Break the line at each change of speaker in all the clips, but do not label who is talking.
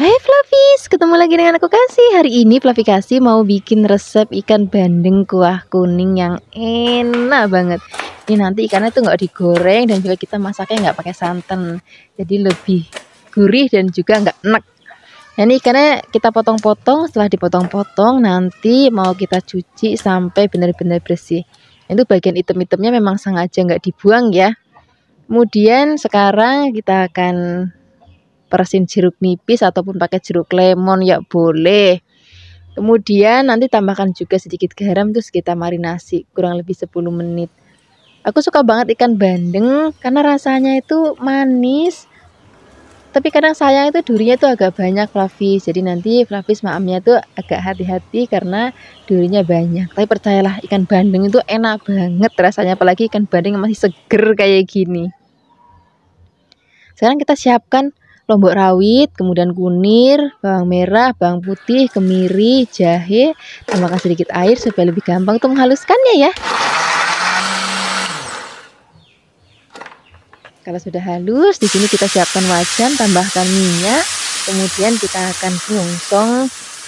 Hai Flavis, ketemu lagi dengan aku Kasih. Hari ini Flavi Kasih mau bikin resep ikan bandeng kuah kuning yang enak banget. Ini nanti ikannya tuh nggak digoreng dan juga kita masaknya nggak pakai santan, jadi lebih gurih dan juga nggak enak. Nah, ini ikannya kita potong-potong. Setelah dipotong-potong nanti mau kita cuci sampai benar-benar bersih. Itu bagian item-itemnya memang sengaja nggak dibuang ya. Kemudian sekarang kita akan perasin jeruk nipis ataupun pakai jeruk lemon ya boleh. Kemudian nanti tambahkan juga sedikit garam, terus kita marinasi kurang lebih 10 menit. Aku suka banget ikan bandeng karena rasanya itu manis. Tapi kadang sayang itu durinya itu agak banyak Flavis. Jadi nanti Flavis maamnya itu agak hati-hati karena durinya banyak. Tapi percayalah ikan bandeng itu enak banget rasanya, apalagi ikan bandeng yang masih seger kayak gini. Sekarang kita siapkan lombok rawit, kemudian kunir, bawang merah, bawang putih, kemiri, jahe. Tambahkan sedikit air supaya lebih gampang untuk menghaluskannya ya. Kalau sudah halus, di sini kita siapkan wajan, tambahkan minyak, kemudian kita akan gongsong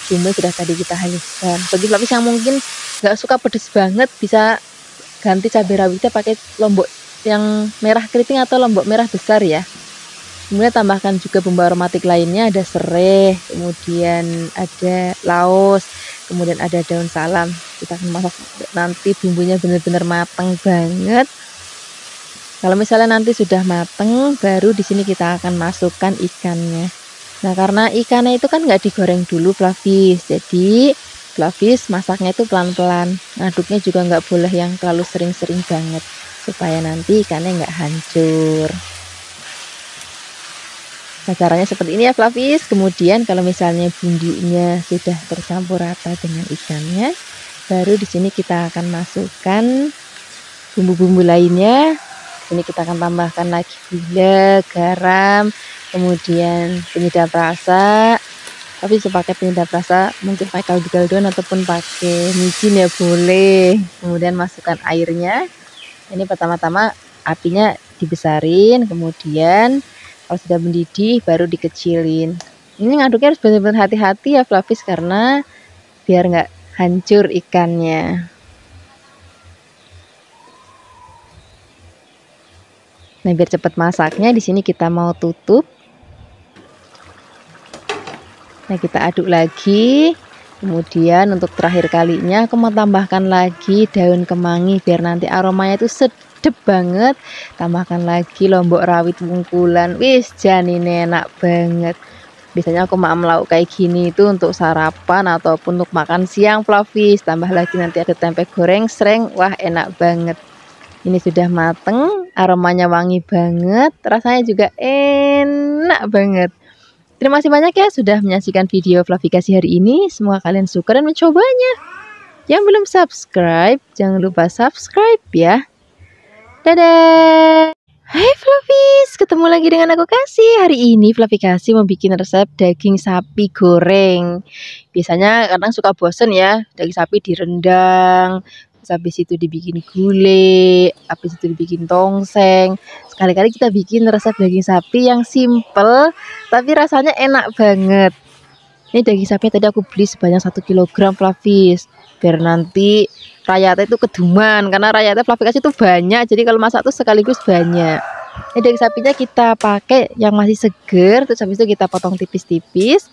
bumbu sudah tadi kita haluskan. Bagi Flavis yang mungkin nggak suka pedes banget, bisa ganti cabai rawitnya pakai lombok yang merah keriting atau lombok merah besar ya. Kemudian tambahkan juga bumbu aromatik lainnya, ada serai, kemudian ada laos, kemudian ada daun salam. Kita akan masak nanti bumbunya benar-benar matang banget. Kalau misalnya nanti sudah matang, baru di sini kita akan masukkan ikannya. Nah, karena ikannya itu kan nggak digoreng dulu Flavis, jadi Flavis masaknya itu pelan-pelan. Ngaduknya juga nggak boleh yang terlalu sering-sering banget, supaya nanti ikannya nggak hancur. Nah, caranya seperti ini ya Flavis. Kemudian kalau misalnya bumbunya sudah tercampur rata dengan ikannya, baru di sini kita akan masukkan bumbu-bumbu lainnya. Ini kita akan tambahkan lagi gula, garam, kemudian penyedap rasa. Tapi sepakai penyedap rasa, mungkin pakai kaldu-kalduan ataupun pakai micin ya boleh. Kemudian masukkan airnya. Ini pertama-tama apinya dibesarin, kemudian kalau sudah mendidih baru dikecilin. Ini ngaduknya harus benar-benar hati-hati ya Flavis, karena biar nggak hancur ikannya. Nah, biar cepat masaknya, di sini kita mau tutup. Nah, kita aduk lagi. Kemudian untuk terakhir kalinya aku mau tambahkan lagi daun kemangi biar nanti aromanya itu sedap banget. Tambahkan lagi lombok rawit pungkulan. Wis, jan ini enak banget. Biasanya aku maam lauk kayak gini itu untuk sarapan ataupun untuk makan siang Flavis. Tambah lagi nanti ada tempe goreng sreng. Wah, enak banget. Ini sudah mateng, aromanya wangi banget, rasanya juga enak banget. Terima kasih banyak ya sudah menyaksikan video Flavi Kasih hari ini. Semoga kalian suka dan mencobanya. Yang belum subscribe, jangan lupa subscribe ya. Dadah. Hai Flavis, ketemu lagi dengan aku Kasih. Hari ini Flavi Kasih mau bikin resep daging sapi goreng. Biasanya kadang suka bosen ya, daging sapi direndang, habis itu dibikin gulai, habis itu dibikin tongseng. Sekali-kali kita bikin resep daging sapi yang simple tapi rasanya enak banget. Ini daging sapi tadi aku beli sebanyak 1 kg Flavis, biar nanti rayatnya itu keduman, karena rayatnya Flavis Kasih itu banyak, jadi kalau masak tuh sekaligus banyak. Ini daging sapinya kita pakai yang masih seger, terus habis itu kita potong tipis-tipis.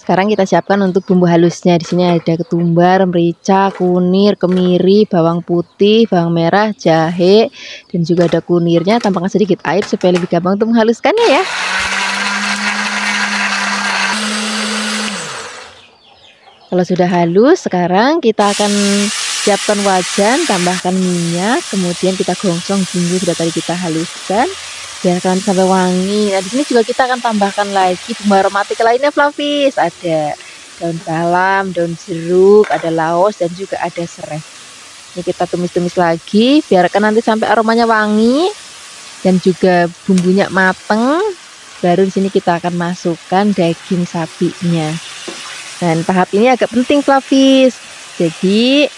Sekarang kita siapkan untuk bumbu halusnya. Di sini ada ketumbar, merica, kunir, kemiri, bawang putih, bawang merah, jahe, dan juga ada kunirnya. Tambahkan sedikit air supaya lebih gampang untuk menghaluskannya ya. Kalau sudah halus, sekarang kita akan siapkan wajan, tambahkan minyak, kemudian kita gongsong bumbu sudah tadi kita haluskan. Biarkan sampai wangi. Nah, di sini juga kita akan tambahkan lagi bumbu aromatik lainnya Flavis. Ada daun salam, daun jeruk, ada laos, dan juga ada serai. Ini kita tumis-tumis lagi, biarkan nanti sampai aromanya wangi dan juga bumbunya mateng. Baru di sini kita akan masukkan daging sapinya. Dan tahap ini agak penting Flavis. Jadi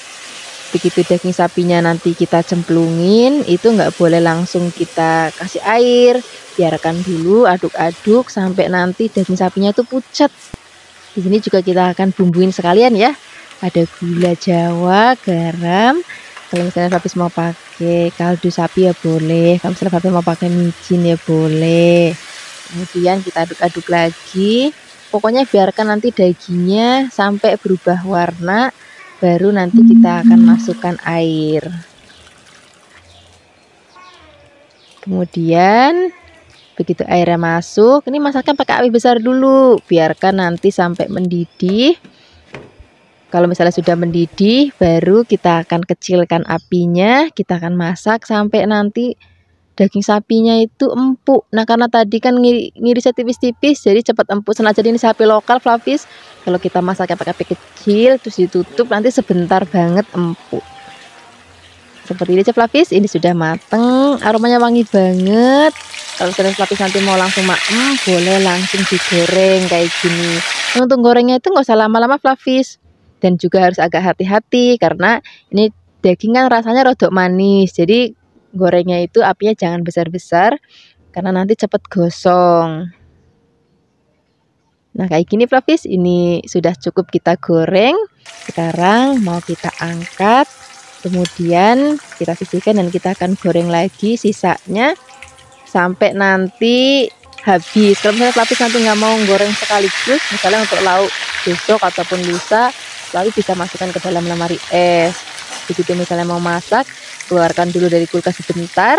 begitu daging sapinya nanti kita cemplungin, itu nggak boleh langsung kita kasih air. Biarkan dulu aduk-aduk sampai nanti daging sapinya itu pucat. Di sini juga kita akan bumbuin sekalian ya. Ada gula Jawa, garam. Kalau misalnya Fapis mau pakai kaldu sapi ya boleh. Kalau misalnya Fapis mau pakai micin ya boleh. Kemudian kita aduk-aduk lagi. Pokoknya biarkan nanti dagingnya sampai berubah warna. Baru nanti kita akan masukkan air. Kemudian begitu airnya masuk, ini masakkan pakai api besar dulu. Biarkan nanti sampai mendidih. Kalau misalnya sudah mendidih, baru kita akan kecilkan apinya. Kita akan masak sampai nanti daging sapinya itu empuk. Nah, karena tadi kan ngirisnya tipis-tipis, jadi cepat empuk. Senajan ini sapi lokal, Flavis. Kalau kita masaknya pakai api kecil, terus ditutup, nanti sebentar banget empuk. Seperti ini aja, Flavis. Ini sudah mateng, aromanya wangi banget. Kalau Flavis nanti mau langsung maem, boleh langsung digoreng kayak gini. Nah, untuk gorengnya itu nggak usah lama-lama, Flavis. Dan juga harus agak hati-hati karena ini daging kan rasanya rodok manis. Jadi gorengnya itu apinya jangan besar-besar karena nanti cepat gosong. Nah, kayak gini, Flavis, ini sudah cukup kita goreng. Sekarang mau kita angkat, kemudian kita sisihkan dan kita akan goreng lagi sisanya sampai nanti habis. Kalau misalnya Flavis nanti nggak mau goreng sekaligus, misalnya untuk lauk besok ataupun lusa, lalu bisa masukkan ke dalam lemari es. Begitu misalnya mau masak, keluarkan dulu dari kulkas sebentar,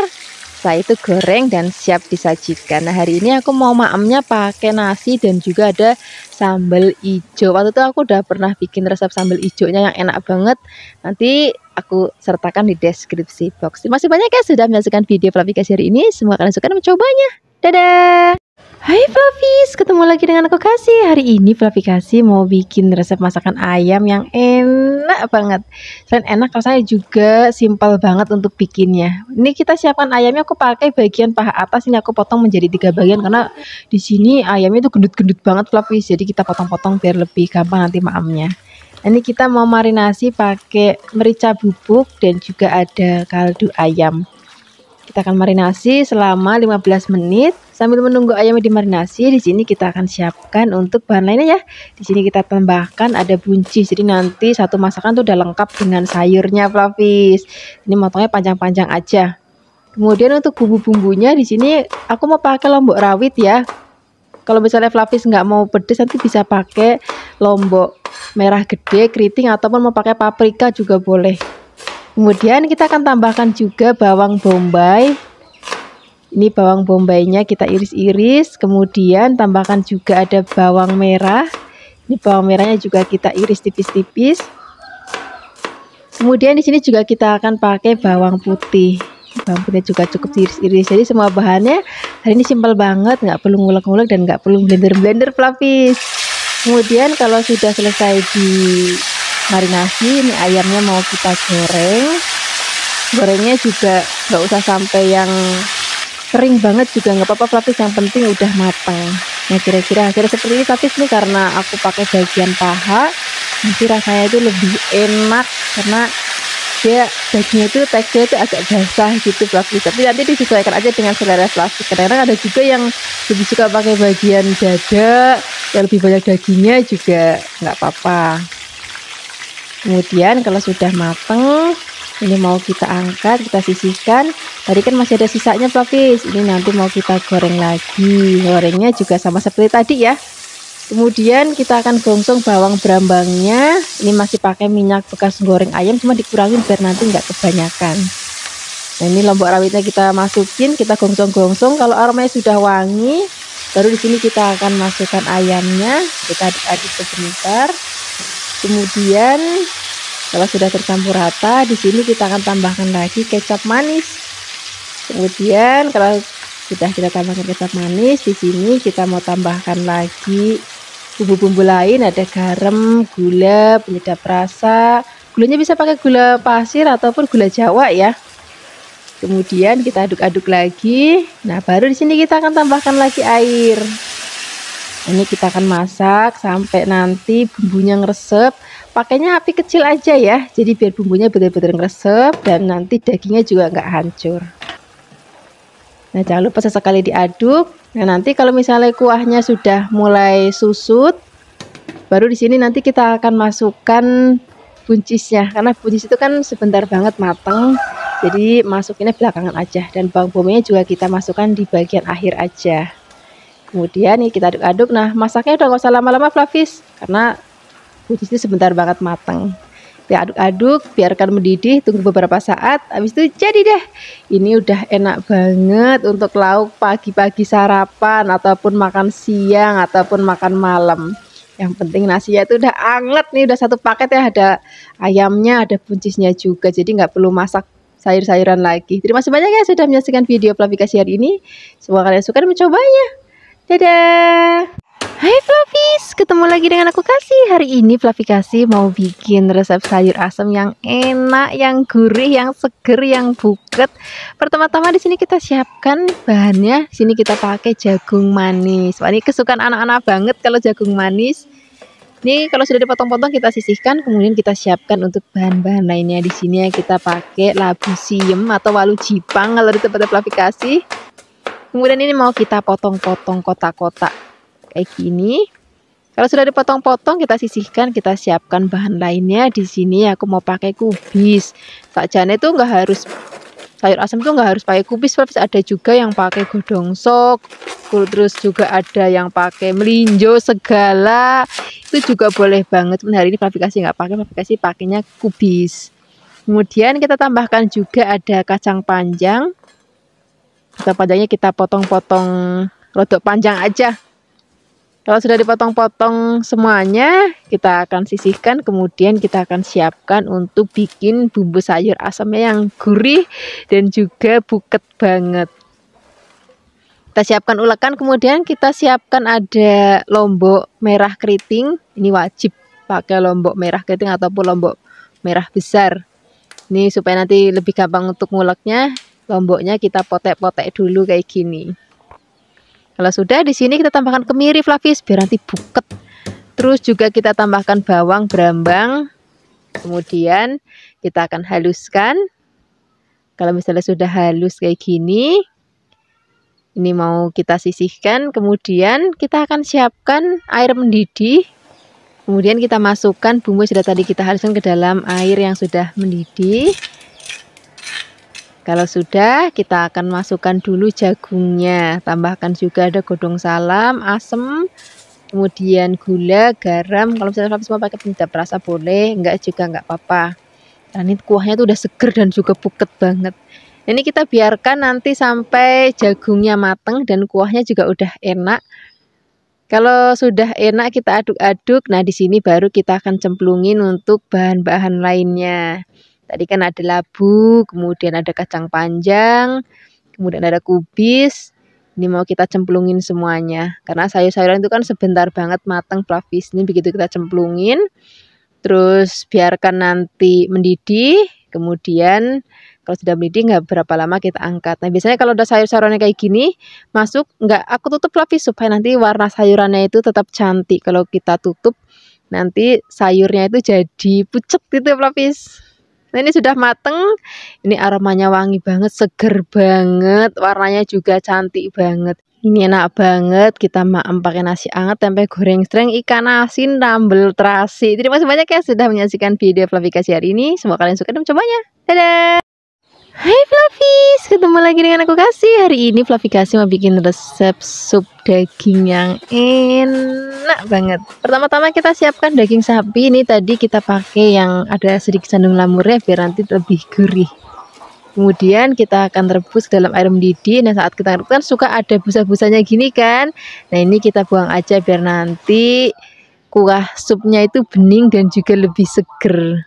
setelah itu goreng dan siap disajikan. Nah, hari ini aku mau maemnya pakai nasi dan juga ada sambal ijo. Waktu itu aku udah pernah bikin resep sambal ijonya yang enak banget. Nanti aku sertakan di deskripsi box. Masih banyak ya sudah menyaksikan video Flavikasi hari ini. Semoga kalian suka dan mencobanya. Dadah! Hai Flavis, ketemu lagi dengan aku Kasih. Hari ini Flavikasi mau bikin resep masakan ayam yang enak banget. Selain enak, rasanya juga simpel banget untuk bikinnya. Ini kita siapkan ayamnya, aku pakai bagian paha atas. Ini aku potong menjadi 3 bagian karena di sini ayamnya itu gendut-gendut banget, Flavis. Jadi kita potong-potong biar lebih gampang nanti maamnya. Ini kita mau marinasi pakai merica bubuk dan juga ada kaldu ayam. Kita akan marinasi selama 15 menit. Sambil menunggu ayamnya dimarinasi, di sini kita akan siapkan untuk bahan lainnya ya. Di sini kita tambahkan ada buncis. Jadi nanti satu masakan tuh udah lengkap dengan sayurnya, Flavis. Ini motongnya panjang-panjang aja. Kemudian untuk bumbu-bumbunya di sini aku mau pakai lombok rawit ya. Kalau misalnya Flavis nggak mau pedes, nanti bisa pakai lombok merah gede, keriting, ataupun mau pakai paprika juga boleh. Kemudian kita akan tambahkan juga bawang bombay. Ini bawang bombaynya kita iris-iris. Kemudian tambahkan juga ada bawang merah. Ini bawang merahnya juga kita iris tipis-tipis. Kemudian di sini juga kita akan pakai bawang putih. Bawang putih juga cukup iris-iris. Jadi semua bahannya hari ini simpel banget, nggak perlu ngulek-ngulek dan nggak perlu blender-blender, Flavis. Kemudian kalau sudah selesai di marinasi, ini ayamnya mau kita goreng. Gorengnya juga nggak usah sampai yang kering banget juga nggak apa-apa, Flavis, yang penting udah matang. Nah, kira-kira hasilnya seperti ini, Flavis. Nih karena aku pakai bagian paha, nanti rasanya itu lebih enak karena dia dagingnya itu teksturnya itu agak basah gitu, Flavis. Tapi nanti disesuaikan aja dengan selera Flavis. Kadang-kadang ada juga yang lebih suka pakai bagian dada yang lebih banyak dagingnya juga nggak apa-apa. Kemudian kalau sudah mateng, ini mau kita angkat, kita sisihkan. Tadi kan masih ada sisanya, Flavis. Ini nanti mau kita goreng lagi. Gorengnya juga sama seperti tadi ya. Kemudian kita akan gongsong bawang berambangnya. Ini masih pakai minyak bekas goreng ayam, cuma dikurangin biar nanti nggak kebanyakan. Nah, ini lombok rawitnya kita masukin, kita gongsong-gongsong. Kalau aromanya sudah wangi, baru di sini kita akan masukkan ayamnya. Kita aduk-aduk sebentar. Kemudian kalau sudah tercampur rata, di sini kita akan tambahkan lagi kecap manis. Kemudian kalau sudah kita tambahkan kecap manis, di sini kita mau tambahkan lagi bumbu-bumbu lain, ada garam, gula, penyedap rasa. Gulanya bisa pakai gula pasir ataupun gula Jawa ya. Kemudian kita aduk-aduk lagi. Nah, baru di sini kita akan tambahkan lagi air. Ini kita akan masak sampai nanti bumbunya ngeresep. Pakainya api kecil aja ya, jadi biar bumbunya betul-betul ngeresep dan nanti dagingnya juga nggak hancur. Nah, jangan lupa sesekali diaduk. Nah, nanti kalau misalnya kuahnya sudah mulai susut, baru di sini nanti kita akan masukkan buncisnya, karena buncis itu kan sebentar banget matang, jadi masukinnya belakangan aja. Dan bawang bombay juga kita masukkan di bagian akhir aja. Kemudian ini kita aduk-aduk. Nah, masaknya udah gak usah lama-lama Flavis, karena buncis itu sebentar banget matang. Kita aduk-aduk, biarkan mendidih, tunggu beberapa saat, habis itu jadi deh. Ini udah enak banget untuk lauk pagi-pagi sarapan, ataupun makan siang, ataupun makan malam. Yang penting nasinya itu udah anget nih, udah satu paket ya, ada ayamnya, ada buncisnya juga, jadi nggak perlu masak sayur-sayuran lagi. Terima kasih banyak ya sudah menyaksikan video Flavikasi hari ini. Semoga kalian suka dan mencobanya. Dadah! Hai Flavis, ketemu lagi dengan aku Kasih. Hari ini Flavikasi mau bikin resep sayur asam yang enak, yang gurih, yang seger, yang buket. Pertama-tama di sini kita siapkan bahannya. Di sini kita pakai jagung manis. Wah, ini kesukaan anak-anak banget kalau jagung manis. Ini kalau sudah dipotong-potong kita sisihkan, kemudian kita siapkan untuk bahan-bahan lainnya. Di sini kita pakai labu siem atau walu jipang kalau di tempat Flavikasi. Kemudian ini mau kita potong-potong kotak-kotak kayak gini. Kalau sudah dipotong-potong kita sisihkan, kita siapkan bahan lainnya. Di sini aku mau pakai kubis. Sakjane itu nggak harus sayur asam itu nggak harus pakai kubis, ada juga yang pakai godong sok, terus juga ada yang pakai melinjo segala, itu juga boleh banget. Hari ini Flavikasi nggak pakai, Flavikasi pakainya kubis. Kemudian kita tambahkan juga ada kacang panjang. Kacang panjangnya kita potong-potong rodok panjang aja. Kalau sudah dipotong-potong semuanya, kita akan sisihkan, kemudian kita akan siapkan untuk bikin bumbu sayur asamnya yang gurih dan juga buket banget. Kita siapkan ulekan, kemudian kita siapkan ada lombok merah keriting. Ini wajib pakai lombok merah keriting ataupun lombok merah besar. Ini supaya nanti lebih gampang untuk nguleknya. Lomboknya kita potek-potek dulu kayak gini. Kalau sudah, di sini kita tambahkan kemiri Flavis biar nanti buket. Terus juga kita tambahkan bawang brambang. Kemudian kita akan haluskan. Kalau misalnya sudah halus kayak gini, ini mau kita sisihkan. Kemudian kita akan siapkan air mendidih. Kemudian kita masukkan bumbu yang sudah tadi kita haluskan ke dalam air yang sudah mendidih. Kalau sudah, kita akan masukkan dulu jagungnya. Tambahkan juga ada godong salam, asem, kemudian gula, garam. Kalau misalnya Flavis mau pakai penyedap rasa boleh, enggak juga enggak apa-apa. Dan ini kuahnya tuh udah seger dan juga buket banget. Ini kita biarkan nanti sampai jagungnya mateng dan kuahnya juga udah enak. Kalau sudah enak kita aduk-aduk. Nah, di sini baru kita akan cemplungin untuk bahan-bahan lainnya. Tadi kan ada labu, kemudian ada kacang panjang, kemudian ada kubis. Ini mau kita cemplungin semuanya. Karena sayur-sayuran itu kan sebentar banget matang Flavis. Ini begitu kita cemplungin, terus biarkan nanti mendidih. Kemudian kalau sudah mendidih nggak berapa lama kita angkat. Nah, biasanya kalau udah sayur-sayurannya kayak gini, masuk nggak aku tutup Flavis supaya nanti warna sayurannya itu tetap cantik. Kalau kita tutup, nanti sayurnya itu jadi pucet gitu Flavis. Nah, ini sudah mateng, ini aromanya wangi banget, seger banget, warnanya juga cantik banget. Ini enak banget, kita maem pakai nasi hangat, tempe goreng streng, ikan asin, sambal terasi. Terima kasih banyak ya sudah menyaksikan video Flavikasi hari ini. Semoga kalian suka dan mencobanya. Dadah! Hai Flavis, ketemu lagi dengan aku Kasih. Hari ini Flavikasi mau bikin resep sup daging yang enak banget. Pertama-tama kita siapkan daging sapi. Ini tadi kita pakai yang ada sedikit sandung lamurnya biar nanti lebih gurih. Kemudian kita akan rebus dalam air mendidih. Nah, saat kita rebus kan suka ada busa-busanya gini kan. Nah, ini kita buang aja biar nanti kuah supnya itu bening dan juga lebih seger.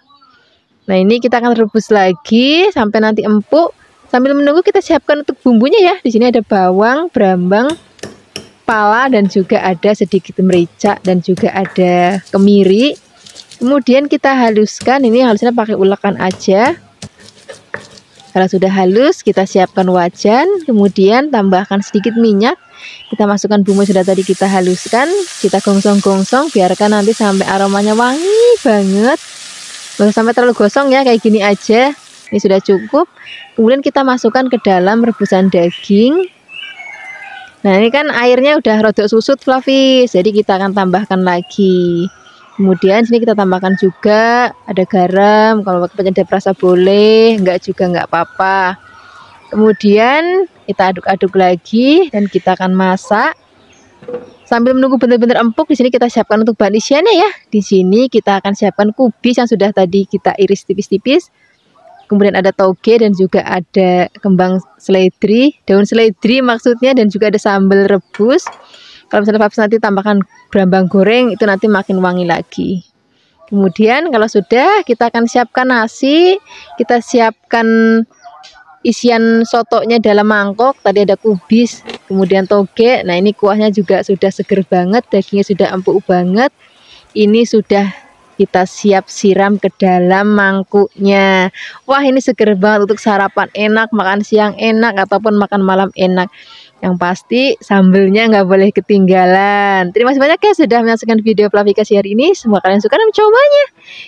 Nah, ini kita akan rebus lagi sampai nanti empuk. Sambil menunggu kita siapkan untuk bumbunya ya. Di sini ada bawang, brambang, pala dan juga ada sedikit merica dan juga ada kemiri. Kemudian kita haluskan. Ini halusnya pakai ulekan aja. Kalau sudah halus, kita siapkan wajan. Kemudian tambahkan sedikit minyak. Kita masukkan bumbu sudah tadi kita haluskan, kita gongsong-gongsong, biarkan nanti sampai aromanya wangi banget. Jangan sampai terlalu gosong ya, kayak gini aja. Ini sudah cukup. Kemudian kita masukkan ke dalam rebusan daging. Nah, ini kan airnya udah rodok susut Flavis, jadi kita akan tambahkan lagi. Kemudian sini kita tambahkan juga ada garam, kalau penyedap rasa boleh, enggak juga enggak apa-apa. Kemudian kita aduk-aduk lagi dan kita akan masak sambil menunggu benar-benar empuk. Di sini kita siapkan untuk bahan isiannya ya. Di sini kita akan siapkan kubis yang sudah tadi kita iris tipis-tipis. Kemudian ada toge dan juga ada kembang seledri, daun seledri maksudnya, dan juga ada sambal rebus. Kalau misalnya Flavis nanti tambahkan brambang goreng, itu nanti makin wangi lagi. Kemudian kalau sudah, kita akan siapkan nasi, kita siapkan isian sotonya dalam mangkok. Tadi ada kubis, kemudian toge. Nah, ini kuahnya juga sudah seger banget, dagingnya sudah empuk banget. Ini sudah kita siap siram ke dalam mangkuknya. Wah, ini seger banget untuk sarapan enak, makan siang enak, ataupun makan malam enak. Yang pasti sambelnya nggak boleh ketinggalan. Terima kasih banyak ya sudah menyaksikan video Flavikasi hari ini. Semoga kalian suka dan mencobanya.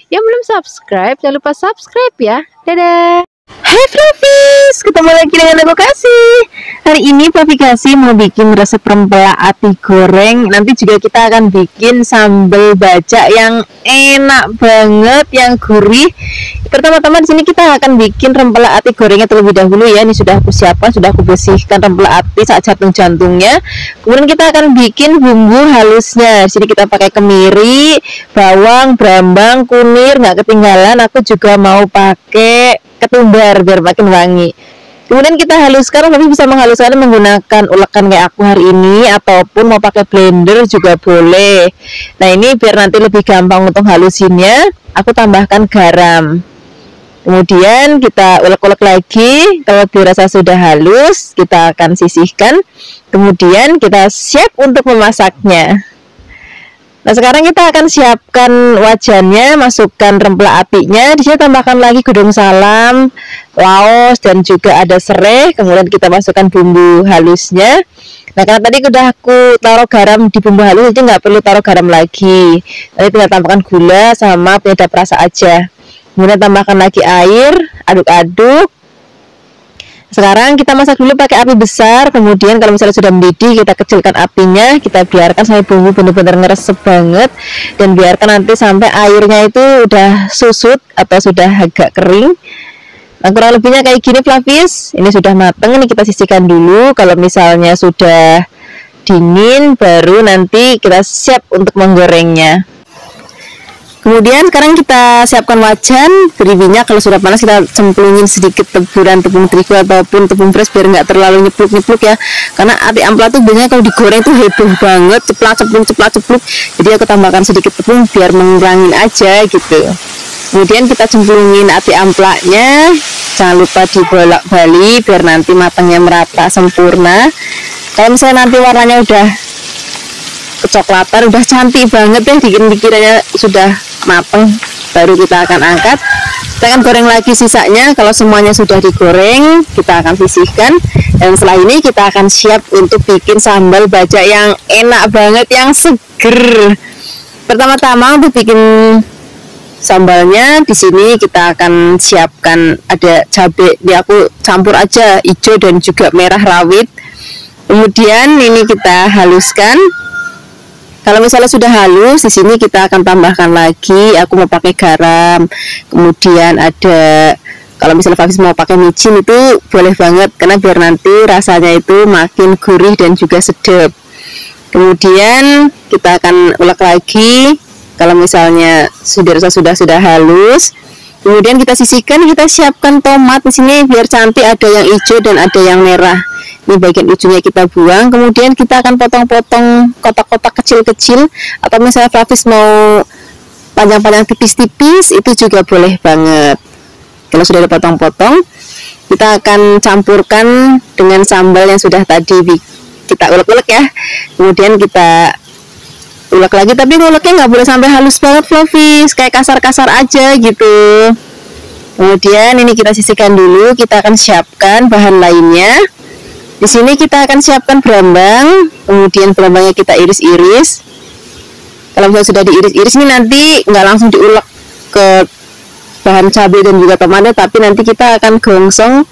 Yang belum subscribe, jangan lupa subscribe ya. Dadah. Hai Flavis, ketemu lagi dengan aku Kasih. Hari ini Flavikasi mau bikin resep rempeyek ati goreng. Nanti juga kita akan bikin sambal bacak yang enak banget, yang gurih. Pertama-tama di sini kita akan bikin rempeyek ati gorengnya terlebih dahulu ya. Ini sudah aku siapkan, sudah aku bersihkan rempeyek ati saat jantung-jantungnya. Kemudian kita akan bikin bumbu halusnya. Di sini kita pakai kemiri, bawang, brambang, kunir, nggak ketinggalan. Aku juga mau pakai ketumbar biar makin wangi. Kemudian kita haluskan, tapi bisa menghaluskan menggunakan ulekan kayak aku hari ini, ataupun mau pakai blender juga boleh. Nah, ini biar nanti lebih gampang untuk halusinnya, aku tambahkan garam. Kemudian kita ulek-ulek lagi. Kalau dirasa sudah halus, kita akan sisihkan. Kemudian kita siap untuk memasaknya. Nah, sekarang kita akan siapkan wajannya, masukkan rempeyek atinya. Di sini tambahkan lagi gedung salam, laos, dan juga ada serai. Kemudian kita masukkan bumbu halusnya. Nah, karena tadi udah aku taruh garam di bumbu halus, jadi nggak perlu taruh garam lagi. Nanti tinggal tambahkan gula sama penyedap rasa aja. Kemudian tambahkan lagi air, aduk-aduk. Sekarang kita masak dulu pakai api besar. Kemudian kalau misalnya sudah mendidih, kita kecilkan apinya, kita biarkan sampai bumbu benar-benar ngeresep banget, dan biarkan nanti sampai airnya itu udah susut atau sudah agak kering. Nah, kurang lebihnya kayak gini Flavis. Ini sudah mateng, ini kita sisihkan dulu. Kalau misalnya sudah dingin, baru nanti kita siap untuk menggorengnya. Kemudian sekarang kita siapkan wajan, beri minyak. Kalau sudah panas kita cemplungin sedikit teburan tepung terigu ataupun tepung beras biar nggak terlalu nyepluk-nyepluk ya. Karena ati ampla tuh biasanya kalau digoreng tuh heboh banget, ceplak-cepluk. Jadi aku tambahkan sedikit tepung biar mengurangi aja gitu. Kemudian kita cemplungin ati amplaknya. Jangan lupa dibolak-balik biar nanti matangnya merata sempurna. Kalau misalnya nanti warnanya udah kecoklatan, udah cantik banget ya, dikiranya sudah matang, baru kita akan angkat. Kita akan goreng lagi sisanya. Kalau semuanya sudah digoreng, kita akan sisihkan. Dan setelah ini kita akan siap untuk bikin sambal bacak yang enak banget, yang seger. Pertama-tama untuk bikin sambalnya, di sini kita akan siapkan ada cabai. Ini aku campur aja hijau dan juga merah rawit. Kemudian ini kita haluskan. Kalau misalnya sudah halus, di sini kita akan tambahkan lagi. Aku mau pakai garam. Kemudian ada, kalau misalnya Flavis mau pakai micin itu boleh banget, karena biar nanti rasanya itu makin gurih dan juga sedap. Kemudian kita akan ulek lagi. Kalau misalnya sudah halus, kemudian kita sisihkan. Kita siapkan tomat di sini biar cantik, ada yang hijau dan ada yang merah. Ini bagian ujungnya kita buang. Kemudian kita akan potong-potong kotak-kotak kecil-kecil, atau misalnya Flavis mau panjang-panjang tipis-tipis, itu juga boleh banget. Kalau sudah dipotong-potong, kita akan campurkan dengan sambal yang sudah tadi kita ulek-ulek ya. Kemudian kita ulek lagi, tapi uleknya nggak boleh sampai halus banget Flavis, kayak kasar-kasar aja gitu. Kemudian ini kita sisihkan dulu. Kita akan siapkan bahan lainnya.
Di sini kita akan siapkan berambang, kemudian berambangnya kita iris-iris. Kalau misalnya sudah diiris-iris ini nanti nggak langsung diulek ke bahan cabai dan juga tomatnya, tapi nanti kita akan gongsong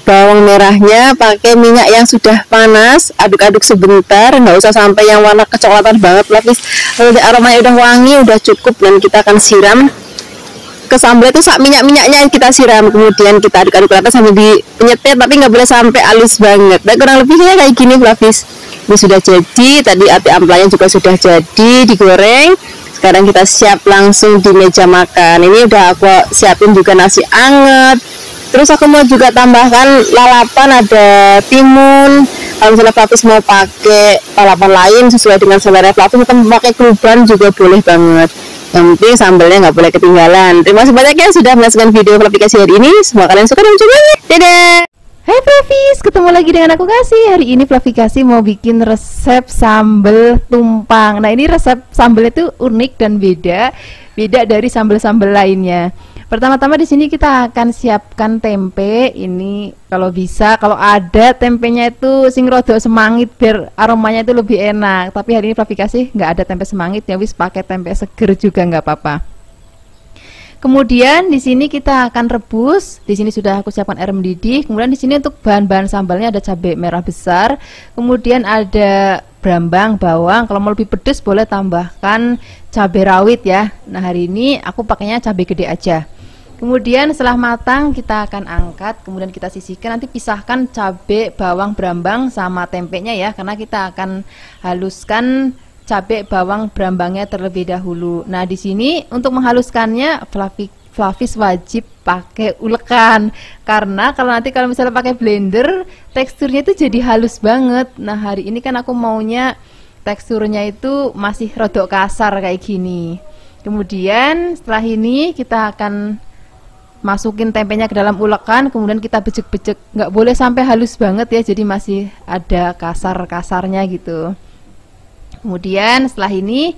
bawang merahnya pakai minyak yang sudah panas, aduk-aduk sebentar, nggak usah sampai yang warna kecoklatan banget, lapis. Kalau aromanya udah wangi, udah cukup, dan kita akan siram ke sambal itu sak minyak-minyaknya kita siram, kemudian kita aduk-aduk rata sambil dipenyetet, tapi nggak boleh sampai halus banget. Dan kurang lebihnya kayak gini, Flavis. Ini sudah jadi, tadi ati amplanya juga sudah jadi digoreng. Sekarang kita siap langsung di meja makan. Ini udah aku siapin juga nasi anget. Terus aku mau juga tambahkan lalapan, ada timun. Kalau misalnya Flavis mau pakai lalapan lain sesuai dengan selera Flavis, atau pakai kluban juga boleh banget. Yang penting sambalnya nggak boleh ketinggalan. Terima kasih banyak ya sudah menyaksikan video Flavikasi hari ini. Semoga kalian suka dan mencobanya. Dadah.
Hai Flavis, ketemu lagi dengan aku Kasih. Hari ini Flavikasi mau bikin resep sambal tumpang. Nah, ini resep sambalnya itu unik dan beda dari sambal-sambal lainnya. Pertama-tama di sini kita akan siapkan tempe. Ini kalau bisa, kalau ada tempenya itu sing rada semangit biar aromanya itu lebih enak. Tapi hari ini Flavikasi nggak ada tempe semangit, ya wis pakai tempe seger juga nggak apa-apa. Kemudian di sini kita akan rebus. Di sini sudah aku siapkan air mendidih. Kemudian di sini untuk bahan-bahan sambalnya ada cabai merah besar, kemudian ada brambang, bawang. Kalau mau lebih pedas boleh tambahkan cabai rawit ya. Nah, hari ini aku pakainya cabai gede aja. Kemudian setelah matang kita akan angkat, kemudian kita sisihkan. Nanti pisahkan cabai, bawang, brambang sama tempenya ya, karena kita akan haluskan cabai, bawang, brambangnya terlebih dahulu. Nah, di sini untuk menghaluskannya Flavis wajib pakai ulekan, karena kalau misalnya pakai blender teksturnya itu jadi halus banget. Nah, hari ini kan aku maunya teksturnya itu masih rodok kasar kayak gini. Kemudian setelah ini kita akan masukin tempenya ke dalam ulekan, kemudian kita bejek-bejek, nggak boleh sampai halus banget ya, jadi masih ada kasar-kasarnya gitu. Kemudian setelah ini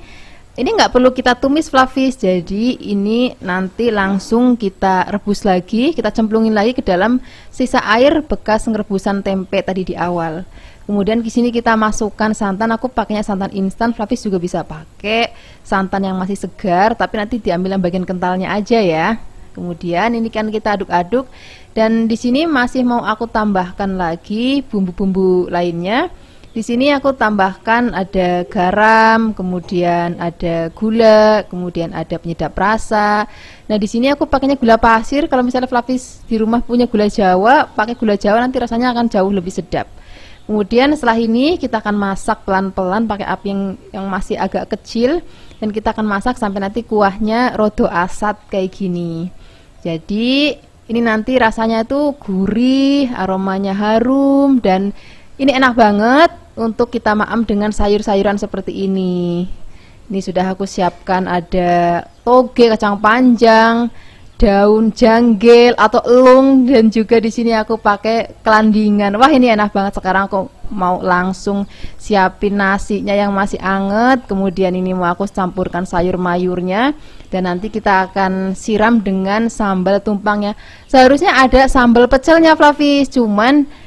nggak perlu kita tumis Flavis, jadi ini nanti langsung kita rebus lagi, kita cemplungin lagi ke dalam sisa air bekas ngerebusan tempe tadi di awal. Kemudian di sini kita masukkan santan, aku pakainya santan instan, Flavis juga bisa pakai santan yang masih segar, tapi nanti diambil yang bagian kentalnya aja ya. Kemudian ini kan kita aduk-aduk, dan di sini masih mau aku tambahkan lagi bumbu-bumbu lainnya. Di sini aku tambahkan ada garam, kemudian ada gula, kemudian ada penyedap rasa. Nah, di sini aku pakainya gula pasir. Kalau misalnya Flavis di rumah punya gula Jawa, pakai gula Jawa nanti rasanya akan jauh lebih sedap. Kemudian setelah ini kita akan masak pelan-pelan pakai api yang masih agak kecil, dan kita akan masak sampai nanti kuahnya rodo asat kayak gini. Jadi ini nanti rasanya tuh gurih, aromanya harum, dan ini enak banget untuk kita maem dengan sayur-sayuran seperti ini. Ini sudah aku siapkan ada toge, kacang panjang, daun janggel atau elung, dan juga di sini aku pakai kelandingan. Wah, ini enak banget. Sekarang aku mau langsung siapin nasinya yang masih anget. Kemudian ini mau aku campurkan sayur mayurnya, dan nanti kita akan siram dengan sambal tumpangnya. Seharusnya ada sambal pecelnya Flavis, cuman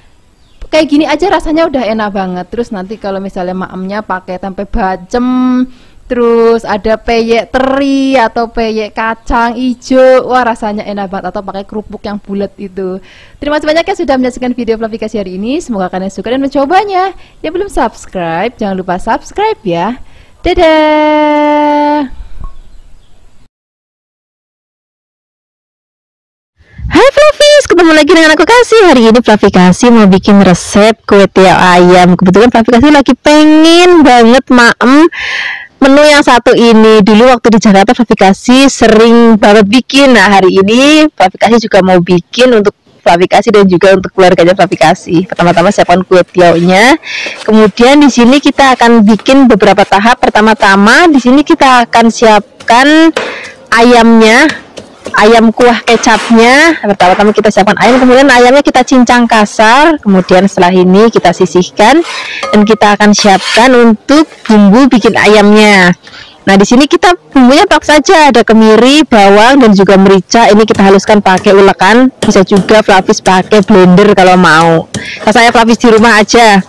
kayak gini aja rasanya udah enak banget. Terus nanti kalau misalnya maemnya pakai tempe bacem, terus ada peyek teri atau peyek kacang hijau, wah rasanya enak banget. Atau pakai kerupuk yang bulat itu. Terima kasih banyak ya sudah menyaksikan video Flavikasi hari ini. Semoga kalian suka dan mencobanya. Yang belum subscribe, jangan lupa subscribe ya. Dadah.
Hai Flavis, ketemu lagi dengan aku Kasih. Hari ini Flavikasi mau bikin resep kue tiaw ayam. Kebetulan Flavikasi lagi pengen banget maem menu yang satu ini. Dulu waktu di Jakarta Flavikasi sering banget bikin. Nah, hari ini Flavikasi juga mau bikin untuk Flavikasi dan juga untuk keluarganya Flavikasi. Pertama-tama siapkan kue tiawnya. Kemudian di sini kita akan bikin beberapa tahap. Pertama-tama di sini kita akan siapkan ayamnya, ayam kuah kecapnya. Pertama-tama kita siapkan ayam, kemudian ayamnya kita cincang kasar. Kemudian setelah ini kita sisihkan, dan kita akan siapkan untuk bumbu bikin ayamnya. Nah, di sini kita bumbunya praktis saja, ada kemiri, bawang dan juga merica. Ini kita haluskan pakai ulekan, bisa juga Flavis pakai blender kalau mau. Kalau saya Flavis di rumah aja.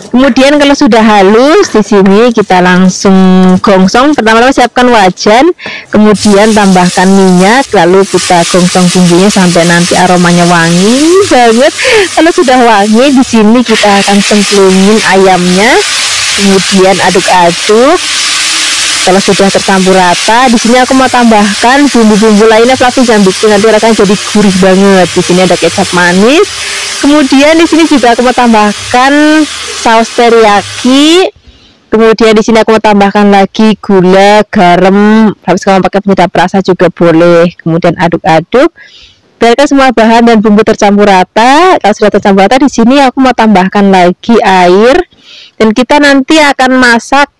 Kemudian kalau sudah halus, di sini kita langsung gongsong. Pertama-tama siapkan wajan, kemudian tambahkan minyak, lalu kita gongsong bumbunya sampai nanti aromanya wangi banget. Kalau sudah wangi, di sini kita akan cemplungin ayamnya, kemudian aduk-aduk. Kalau sudah tercampur rata, di sini aku mau tambahkan bumbu-bumbu lainnya Flavis yang bikin nanti rasanya jadi gurih banget. Di sini ada kecap manis. Kemudian di sini juga aku mau tambahkan saus teriyaki. Kemudian di sini aku mau tambahkan lagi gula, garam. Flavis kalau pakai penyedap rasa juga boleh. Kemudian aduk-aduk. Biarkan semua bahan dan bumbu tercampur rata. Kalau sudah tercampur rata, di sini aku mau tambahkan lagi air. Dan kita nanti akan masak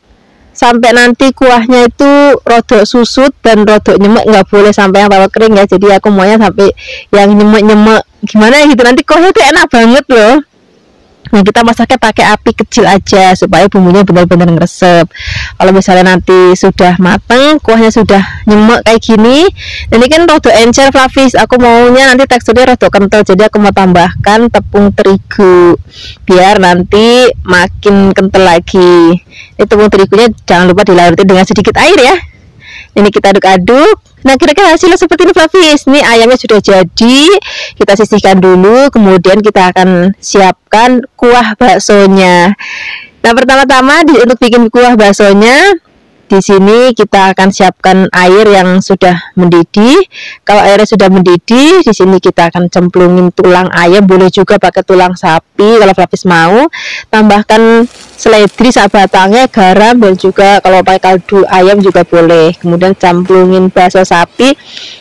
sampai nanti kuahnya itu rodok susut dan rodok nyemek, nggak boleh sampai yang tawa kering ya. Jadi aku maunya sampai yang nyemek gimana gitu, nanti kuahnya itu enak banget loh. Nah, kita masaknya pakai api kecil aja supaya bumbunya benar-benar ngeresep. Kalau misalnya nanti sudah mateng, kuahnya sudah nyemek kayak gini, ini kan rodok encer Flavis, aku maunya nanti teksturnya rodok kental. Jadi aku mau tambahkan tepung terigu biar nanti makin kental lagi. Ini tepung terigunya jangan lupa dilarutkan dengan sedikit air ya. Ini kita aduk-aduk. Nah, kira-kira hasilnya seperti ini Flavis. Ini ayamnya sudah jadi. Kita sisihkan dulu, kemudian kita akan siapkan kuah baksonya. Nah, pertama-tama untuk bikin kuah baksonya, di sini kita akan siapkan air yang sudah mendidih. Kalau airnya sudah mendidih, di sini kita akan cemplungin tulang ayam, boleh juga pakai tulang sapi kalau Flavis mau. Tambahkan seledri sabatangnya, garam dan juga kalau pakai kaldu ayam juga boleh. Kemudian cemplungin bakso sapi.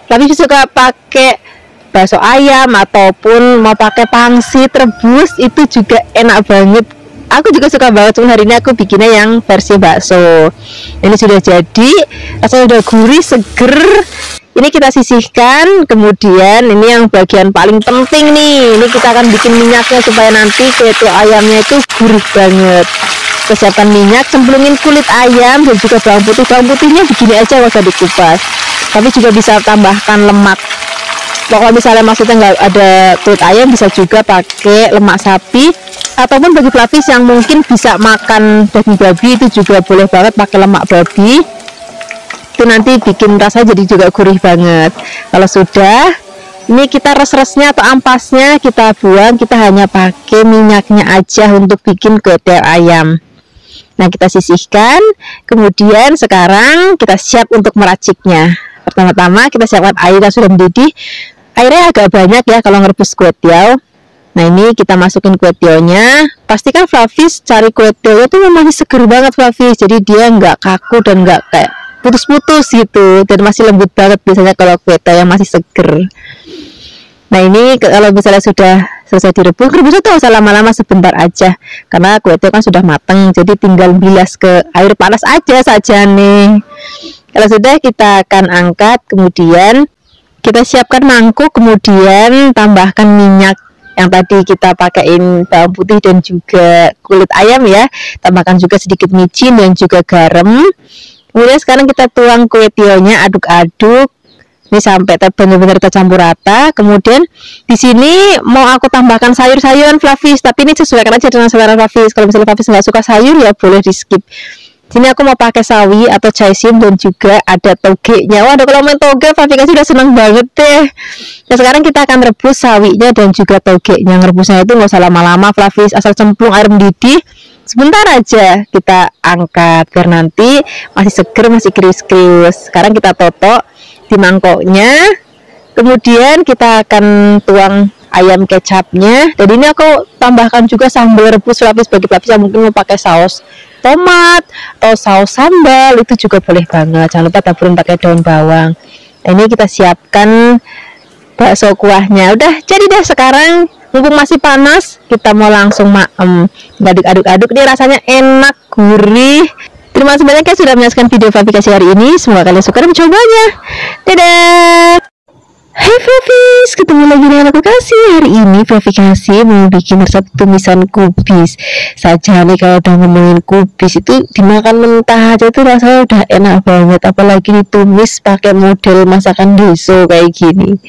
Flavis suka pakai bakso ayam ataupun mau pakai pangsit rebus, itu juga enak banget. Aku juga suka banget, cuma hari ini aku bikinnya yang versi bakso. Ini sudah jadi, rasanya udah gurih, seger. Ini kita sisihkan. Kemudian ini yang bagian paling penting nih, ini kita akan bikin minyaknya supaya nanti kue ayamnya itu gurih banget. Kita siapkan minyak, cemplungin kulit ayam dan juga bawang putih. Bawang putihnya begini aja, gak usah dikupas. Tapi juga bisa tambahkan lemak. Kalau misalnya maksudnya nggak ada kulit ayam, bisa juga pakai lemak sapi, ataupun bagi Flavis yang mungkin bisa makan daging babi, itu juga boleh banget pakai lemak babi. Itu nanti bikin rasa jadi juga gurih banget. Kalau sudah, ini kita res-resnya atau ampasnya kita buang, kita hanya pakai minyaknya aja untuk bikin kue ayam. Nah, kita sisihkan. Kemudian sekarang kita siap untuk meraciknya. Pertama-tama kita siapkan air yang sudah mendidih. Airnya agak banyak ya kalau ngerebus kue tiaw. Nah, ini kita masukin kue tiawnya. Pastikan Flavis cari kue tiawnya tuh masih seger banget Flavis. Jadi dia nggak kaku dan nggak kayak putus-putus gitu. Dan masih lembut banget biasanya kalau kue tiaw yang masih seger. Nah, ini kalau misalnya sudah selesai direbus, rebusnya tuh usah lama-lama, sebentar aja. Karena kue tiaw kan sudah mateng. Jadi tinggal bilas ke air panas aja saja nih. Kalau sudah, kita akan angkat. Kemudian kita siapkan mangkuk, kemudian tambahkan minyak yang tadi kita pakaiin bawang putih dan juga kulit ayam ya. Tambahkan juga sedikit micin dan juga garam. Kemudian sekarang kita tuang kue tiawnya, aduk-aduk. Ini sampai benar-benar tercampur rata. Kemudian di sini mau aku tambahkan sayur-sayuran Flavis, tapi ini sesuaikan aja dengan selera Flavis. Kalau misalnya Flavis nggak suka sayur ya boleh di skip. Sini aku mau pakai sawi atau caisim dan juga ada togenya. Wah, kalau main toge, Flavis sudah senang banget deh. Nah, sekarang kita akan rebus sawinya dan juga togenya. Ngerebusnya itu nggak usah lama-lama Flavis, asal cemplung air mendidih. Sebentar aja kita angkat biar nanti masih seger, masih krius-krius. Sekarang kita totok di mangkoknya. Kemudian kita akan tuang ayam kecapnya. Dan ini aku tambahkan juga sambal rebus Flavis, bagi Flavis yang mungkin mau pakai saus tomat atau saus sambal, itu juga boleh banget. Jangan lupa taburin pakai daun bawang. Nah, ini kita siapkan bakso kuahnya. Udah jadi deh. Sekarang mumpung masih panas, kita mau langsung aduk-aduk. Ini rasanya enak, gurih. Terima kasih banyak ya sudah menyaksikan video Flavikasi hari ini. Semoga kalian suka dan mencobanya. Dadah. Hai Flavis, ketemu lagi dengan aku Kasih. Hari ini Flavi Kasih mau bikin resep tumisan kubis. Saja nih kalau udah ngomongin kubis itu dimakan mentah aja tuh rasanya udah enak banget. Apalagi ditumis pakai model masakan deso kayak gini.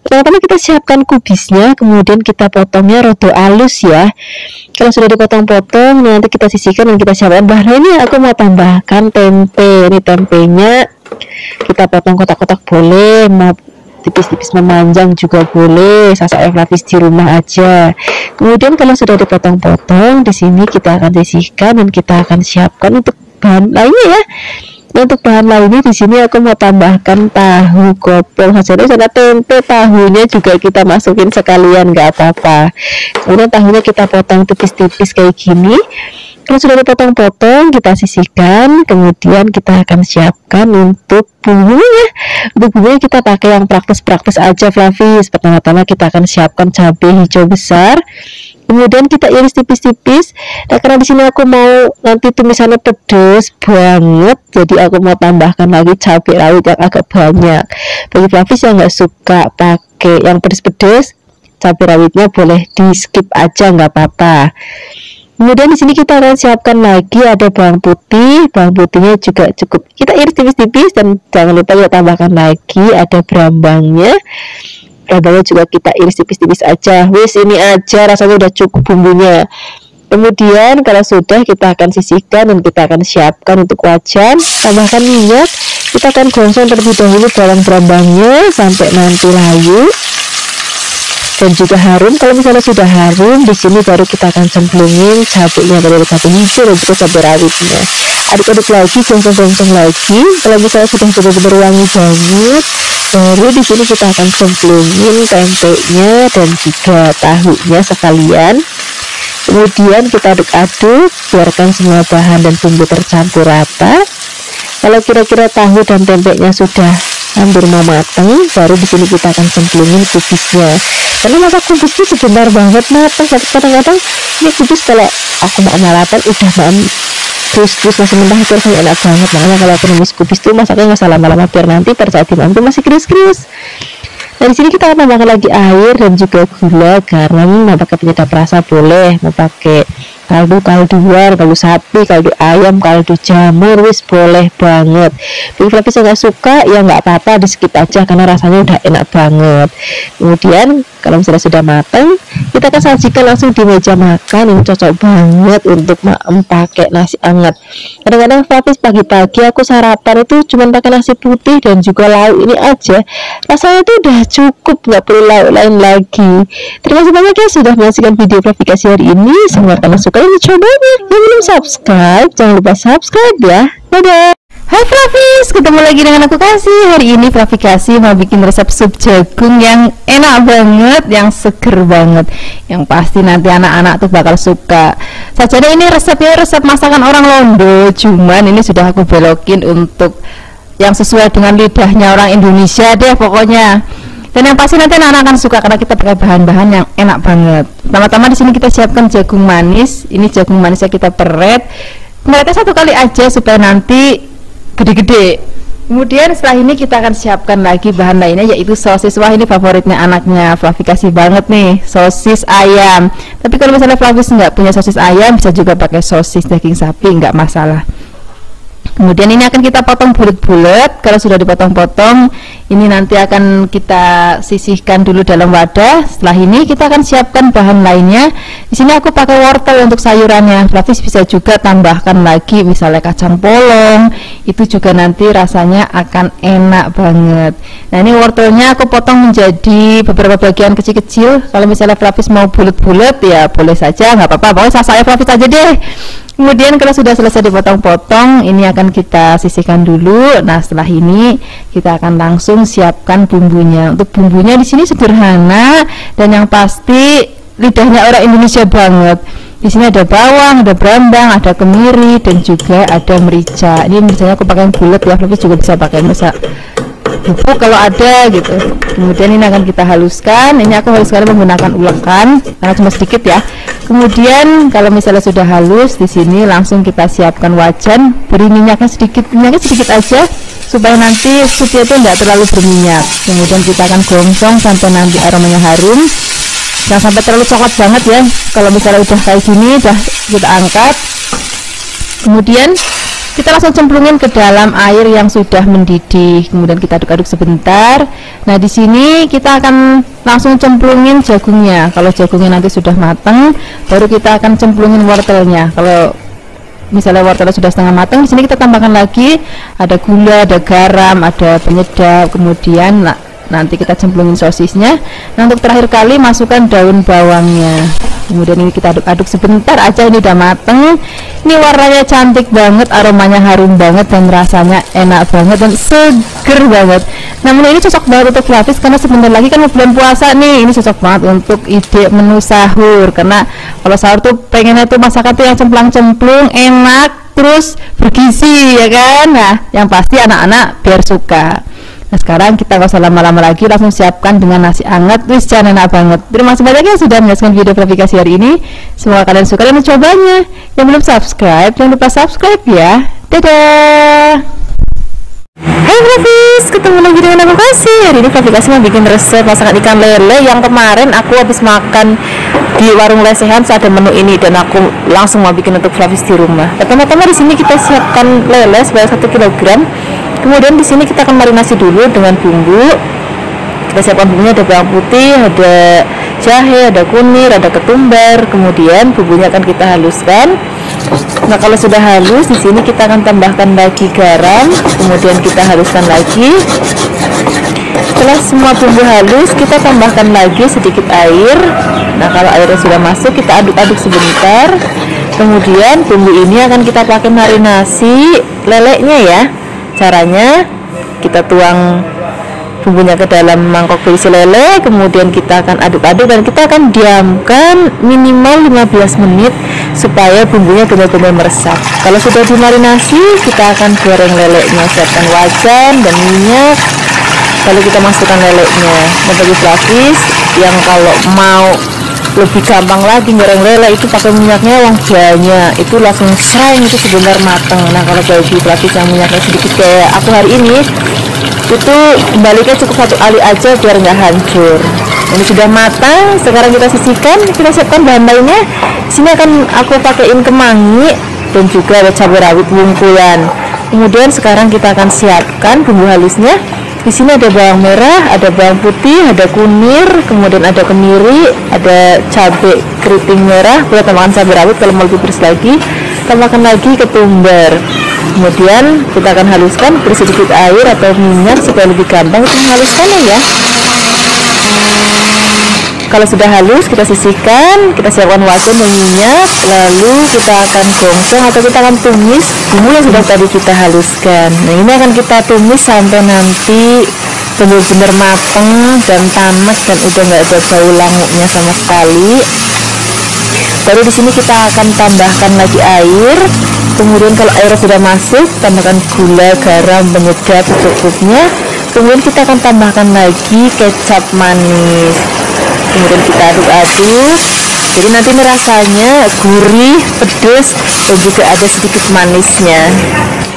Pertama-tama kita siapkan kubisnya, kemudian kita potongnya rada halus ya. Kalau sudah dipotong-potong, nanti kita sisihkan dan kita siapkan bahan. Ini aku mau tambahkan tempe. Ini tempenya kita potong kotak-kotak boleh, mau tipis-tipis memanjang juga boleh, sasaran Flavis di rumah aja. Kemudian kalau sudah dipotong-potong, di sini kita akan sisihkan dan kita akan siapkan untuk bahan lainnya ya. Untuk bahan lainnya di sini aku mau tambahkan tahu kopong saja. Karena tempe tahunya juga kita masukin sekalian, nggak apa-apa. Kemudian tahunya kita potong tipis-tipis kayak gini. Kalau sudah dipotong-potong, kita sisihkan. Kemudian kita akan siapkan untuk bumbunya. Untuk bumbunya kita pakai yang praktis-praktis aja Flavis. Pertama-tama kita akan siapkan cabai hijau besar. Kemudian kita iris tipis-tipis. Nah, karena di sini aku mau nanti tumisannya pedas banget, jadi aku mau tambahkan lagi cabai rawit yang agak banyak. Bagi Flavis yang nggak suka pakai yang pedas-pedas, cabai rawitnya boleh di skip aja, nggak apa-apa. Kemudian di sini kita akan siapkan lagi ada bawang putih. Bawang putihnya juga cukup kita iris tipis-tipis dan jangan lupa kita tambahkan lagi ada berambangnya. Berambangnya juga kita iris tipis-tipis aja. Wis ini aja rasanya udah cukup bumbunya. Kemudian kalau sudah kita akan sisihkan dan kita akan siapkan untuk wajan. Tambahkan minyak. Kita akan gosong terlebih dahulu bawang berambangnya sampai nanti layu dan juga harum. Kalau misalnya sudah harum, di sini baru kita akan cemplungin cabenya, dari cabai hijau dan juga cabai rawitnya. Aduk-aduk lagi, gongsong-gongsong lagi. Kalau misalnya sudah benar-benar wangi banget, baru di sini kita akan cemplungin tempenya dan juga tahunya sekalian. Kemudian kita aduk-aduk, biarkan semua bahan dan bumbu tercampur rata. Kalau kira-kira tahu dan tempenya sudah hampir mau matang, baru di sini kita akan cemplungin kubisnya. Karena masak kubis itu sebentar banget matang. Kadang-kadang ini kubis kalau aku mau malapan udah terus masih mentah itu rasanya enak banget. Makanya kalau aku numis kubis itu masaknya nggak usah lama-lama, biar nanti pada saat dimakan itu masih krius-krius. Nah, di sini kita akan tambahkan lagi air dan juga gula, garam, mau pakai penyedap rasa boleh, mau pakai kaldu luar, kaldu sapi, kaldu ayam, kaldu jamur, wis boleh banget. Bagi Flavis yang nggak suka ya nggak apa-apa, di skip aja karena rasanya udah enak banget. Kemudian kalau misalnya sudah matang, kita akan sajikan langsung di meja makan. Ini cocok banget untuk pakai nasi hangat. Kadang-kadang Flavis pagi-pagi aku sarapan itu cuma pakai nasi putih dan juga lauk ini aja, rasanya itu udah cukup, nggak perlu lauk lain lagi. Terima kasih banyak ya sudah menyaksikan video Flavi Kasih hari ini. Semoga kalian suka dan dicobanya. Yang belum subscribe, jangan lupa subscribe ya. Dadah. Hai Flavis, ketemu lagi dengan aku Kasih. Hari ini Flavi Kasih mau bikin resep sup jagung yang enak banget, yang seger banget, yang pasti nanti anak-anak tuh bakal suka. Sajane ini resepnya resep masakan orang Londo, cuman ini sudah aku belokin untuk yang sesuai dengan lidahnya orang Indonesia deh pokoknya. Dan yang pasti nanti anak-anak akan suka karena kita pakai bahan-bahan yang enak banget. Pertama-tama di sini kita siapkan jagung manis. Ini jagung manisnya kita peret. Peretnya satu kali aja supaya nanti gede-gede. Kemudian setelah ini kita akan siapkan lagi bahan lainnya, yaitu sosis. Wah, ini favoritnya anaknya Flavi Kasih banget nih, sosis ayam. Tapi kalau misalnya Flavis nggak punya sosis ayam, bisa juga pakai sosis daging sapi, nggak masalah. Kemudian ini akan kita potong bulat-bulat. Kalau sudah dipotong-potong, ini nanti akan kita sisihkan dulu dalam wadah. Setelah ini kita akan siapkan bahan lainnya. Di sini aku pakai wortel untuk sayurannya. Flavis bisa juga tambahkan lagi misalnya kacang polong. Itu juga nanti rasanya akan enak banget. Nah, ini wortelnya aku potong menjadi beberapa bagian kecil-kecil. Kalau misalnya Flavis mau bulat-bulat ya boleh saja, nggak apa-apa. Pokoknya saya Flavis aja deh. Kemudian kalau sudah selesai dipotong-potong, ini akan kita sisihkan dulu. Nah, setelah ini kita akan langsung siapkan bumbunya. Untuk bumbunya di sini sederhana dan yang pasti lidahnya orang Indonesia banget. Di sini ada bawang, ada berambang, ada kemiri dan juga ada merica. Ini mericanya aku pakai yang bulat ya, tapi juga bisa pakai bubuk kalau ada gitu. Kemudian ini akan kita haluskan. Ini aku haluskan menggunakan ulekan karena cuma sedikit ya. Kemudian kalau misalnya sudah halus, di sini langsung kita siapkan wajan, beri minyaknya sedikit aja.
supaya nanti supnya itu enggak terlalu berminyak. Kemudian kita akan gongsong sampai nanti aromanya harum. Jangan sampai terlalu coklat banget ya. Kalau misalnya udah kayak gini, udah kita angkat. Kemudian kita langsung cemplungin ke dalam air yang sudah mendidih. Kemudian kita aduk-aduk sebentar. Nah, di sini kita akan langsung cemplungin jagungnya. Kalau jagungnya nanti sudah matang, baru kita akan cemplungin wortelnya. Kalau misalnya wortelnya sudah setengah matang, di sini kita tambahkan lagi ada gula, ada garam, ada penyedap. Kemudian nanti kita cemplungin sosisnya. Nah, untuk terakhir kali masukkan daun bawangnya. Kemudian ini kita aduk-aduk sebentar aja, ini udah mateng. Ini warnanya cantik banget, aromanya harum banget, dan rasanya enak banget dan seger banget. Namun ini cocok banget untuk Flavis karena sebentar lagi kan bulan puasa nih. Ini cocok banget untuk ide menu sahur, karena kalau sahur tuh pengennya tuh masakan tuh yang cemplang-cemplung, enak, terus bergizi ya kan. Nah, yang pasti anak-anak biar suka. Nah, sekarang kita nggak usah lama-lama lagi, langsung siapkan dengan nasi anget. Wis, jangan enak banget. Terima kasih banyak ya sudah menyaksikan video Flavikasi hari ini. Semoga kalian suka dan mencobanya. Yang belum subscribe, jangan lupa subscribe ya. Dadah. Hai Flavis, ketemu lagi dengan aku Kasih. Hari ini Flavikasi mau bikin resep masakan ikan lele yang kemarin aku habis makan di warung lesehan. Ada menu ini dan aku langsung mau bikin untuk Flavis di rumah. Pertama-tama di sini kita siapkan lele sebanyak 1 kg. Kemudian di sini kita akan marinasi dulu dengan bumbu. Kita siapkan bumbunya, ada bawang putih, ada jahe, ada kunir, ada ketumbar. Kemudian bumbunya akan kita haluskan. Nah, kalau sudah halus, di sini kita akan tambahkan lagi garam. Kemudian kita haluskan lagi. Setelah semua bumbu halus, kita tambahkan lagi sedikit air. Nah, kalau airnya sudah masuk, kita aduk-aduk sebentar. Kemudian bumbu ini akan kita pakai marinasi lelenya ya. Caranya kita tuang bumbunya ke dalam mangkok berisi lele, kemudian kita akan aduk-aduk dan kita akan diamkan minimal 15 menit supaya bumbunya benar-benar meresap. Kalau sudah dimarinasi, kita akan goreng lelenya, siapkan wajan dan minyak, lalu kita masukkan lelenya. Nah, bagi Flavis yang kalau mau lebih gampang lagi goreng lele itu pakai minyaknya yang banyak, itu langsung serang, itu sebentar matang. Nah, kalau bagi Flavis yang minyaknya sedikit kayak aku hari ini, itu baliknya cukup 1 kali aja biar nggak hancur. Ini sudah matang, sekarang kita sisihkan. Kita siapkan bahan lainnya. Sini akan aku pakaiin kemangi dan juga ada cabai rawit wungkulan. Kemudian sekarang kita akan siapkan bumbu halusnya. Di sini ada bawang merah, ada bawang putih, ada kunir, kemudian ada kemiri, ada cabai keriting merah, boleh tambahkan cabai rawit kalau mau lebih pedas lagi. Tambahkan lagi ketumbar. Kemudian kita akan haluskan, beri sedikit air atau minyak supaya lebih gampang untuk menghaluskannya ya. Kalau sudah halus, kita sisihkan, kita siapkan wajan dan minyak, lalu kita akan gongsong atau kita akan tumis bumbu yang sudah tadi kita haluskan. Nah, ini akan kita tumis sampai nanti benar-benar matang dan tamak dan udah nggak ada bau languknya sama sekali. Baru di sini kita akan tambahkan lagi air. Kemudian kalau air sudah masuk, tambahkan gula, garam, penyedap secukupnya. Kemudian kita akan tambahkan lagi kecap manis. Kemudian kita aduk-aduk. Jadi nanti ini rasanya gurih, pedas, dan juga ada sedikit manisnya.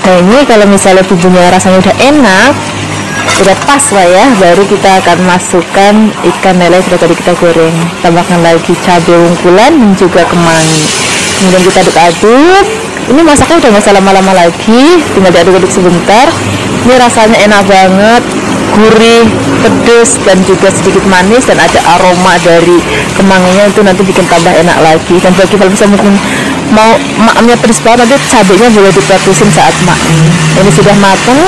Nah, ini kalau misalnya bumbunya rasanya udah enak, udah pas lah ya, baru kita akan masukkan ikan lele yang sudah tadi kita goreng. Tambahkan lagi cabai wungkulan dan juga kemangi. Kemudian kita aduk-aduk. Ini masaknya udah nggak usah lama-lama lagi, tinggal diaduk-aduk sebentar. Ini rasanya enak banget, gurih, pedas, dan juga sedikit manis, dan ada aroma dari kemanginya, itu nanti bikin tambah enak lagi. Dan bagi kalau bisa mungkin mau maknya pedas banget, nanti cabenya boleh dipetusin saat maknya. Ini sudah matang.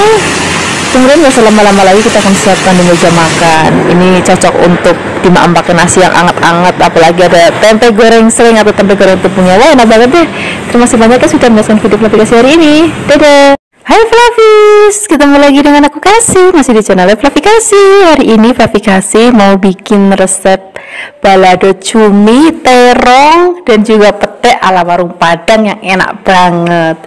Kemudian nggak lama-lama lagi kita akan siapkan di meja makan. Ini cocok untuk dimakan pakai nasi yang anget-anget, apalagi ada tempe goreng sering atau tempe goreng tepungnya. Wah, enak banget deh. Terima kasih banyak ya sudah menonton video Flavikasi hari ini. Dadah. Hai Flavis, ketemu lagi dengan aku Kasih, masih di channel Flavikasi. Hari ini Flavikasi mau bikin resep balado cumi, terong, dan juga pete ala warung Padang yang enak banget.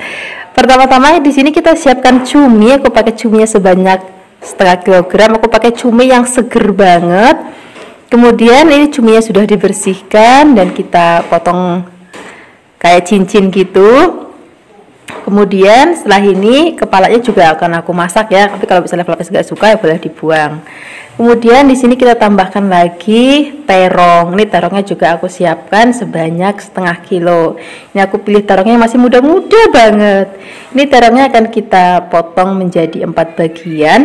Pertama-tama di sini kita siapkan cumi. Aku pakai cuminya sebanyak setengah kilogram. Aku pakai cumi yang seger banget. Kemudian ini cuminya sudah dibersihkan dan kita potong kayak cincin gitu. Kemudian setelah ini kepalanya juga akan aku masak ya, tapi kalau misalnya Flavis nggak suka ya boleh dibuang. Kemudian di sini kita tambahkan lagi terong. Ini terongnya juga aku siapkan sebanyak setengah kilo. Ini aku pilih terongnya masih muda-muda banget. Ini terongnya akan kita potong menjadi 4 bagian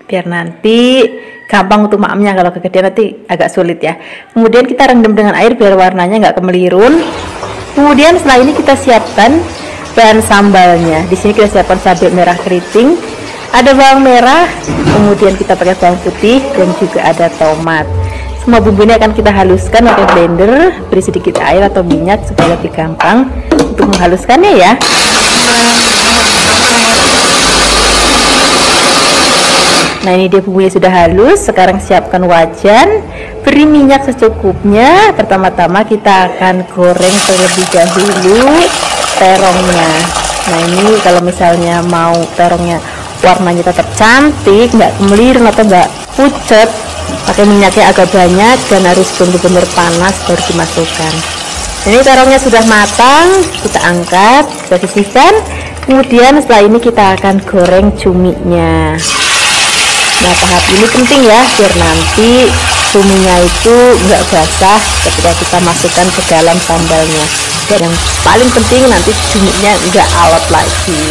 biar nanti gampang untuk maamnya. Kalau kegedean nanti agak sulit ya. Kemudian kita rendam dengan air biar warnanya nggak kemelirun. Kemudian setelah ini kita siapkan bahan sambalnya. Di sini kita siapkan cabai merah keriting, ada bawang merah, kemudian kita pakai bawang putih dan juga ada tomat. Semua bumbu ini akan kita haluskan pakai blender, beri sedikit air atau minyak supaya lebih gampang untuk menghaluskannya ya. Nah, ini dia bumbunya sudah halus. Sekarang siapkan wajan, beri minyak secukupnya. Pertama-tama kita akan goreng terlebih dahulu terongnya. Nah, ini kalau misalnya mau terongnya warnanya tetap cantik, nggak kemelirun atau nggak pucat, pakai minyaknya agak banyak dan harus benar-benar panas baru dimasukkan. Ini terongnya sudah matang, kita angkat, kita sisihkan. Kemudian setelah ini kita akan goreng cuminya. Nah, tahap ini penting ya, biar nanti cuminya itu nggak basah ketika kita masukkan ke dalam sambalnya. Dan yang paling penting nanti cuminya nggak alot lagi.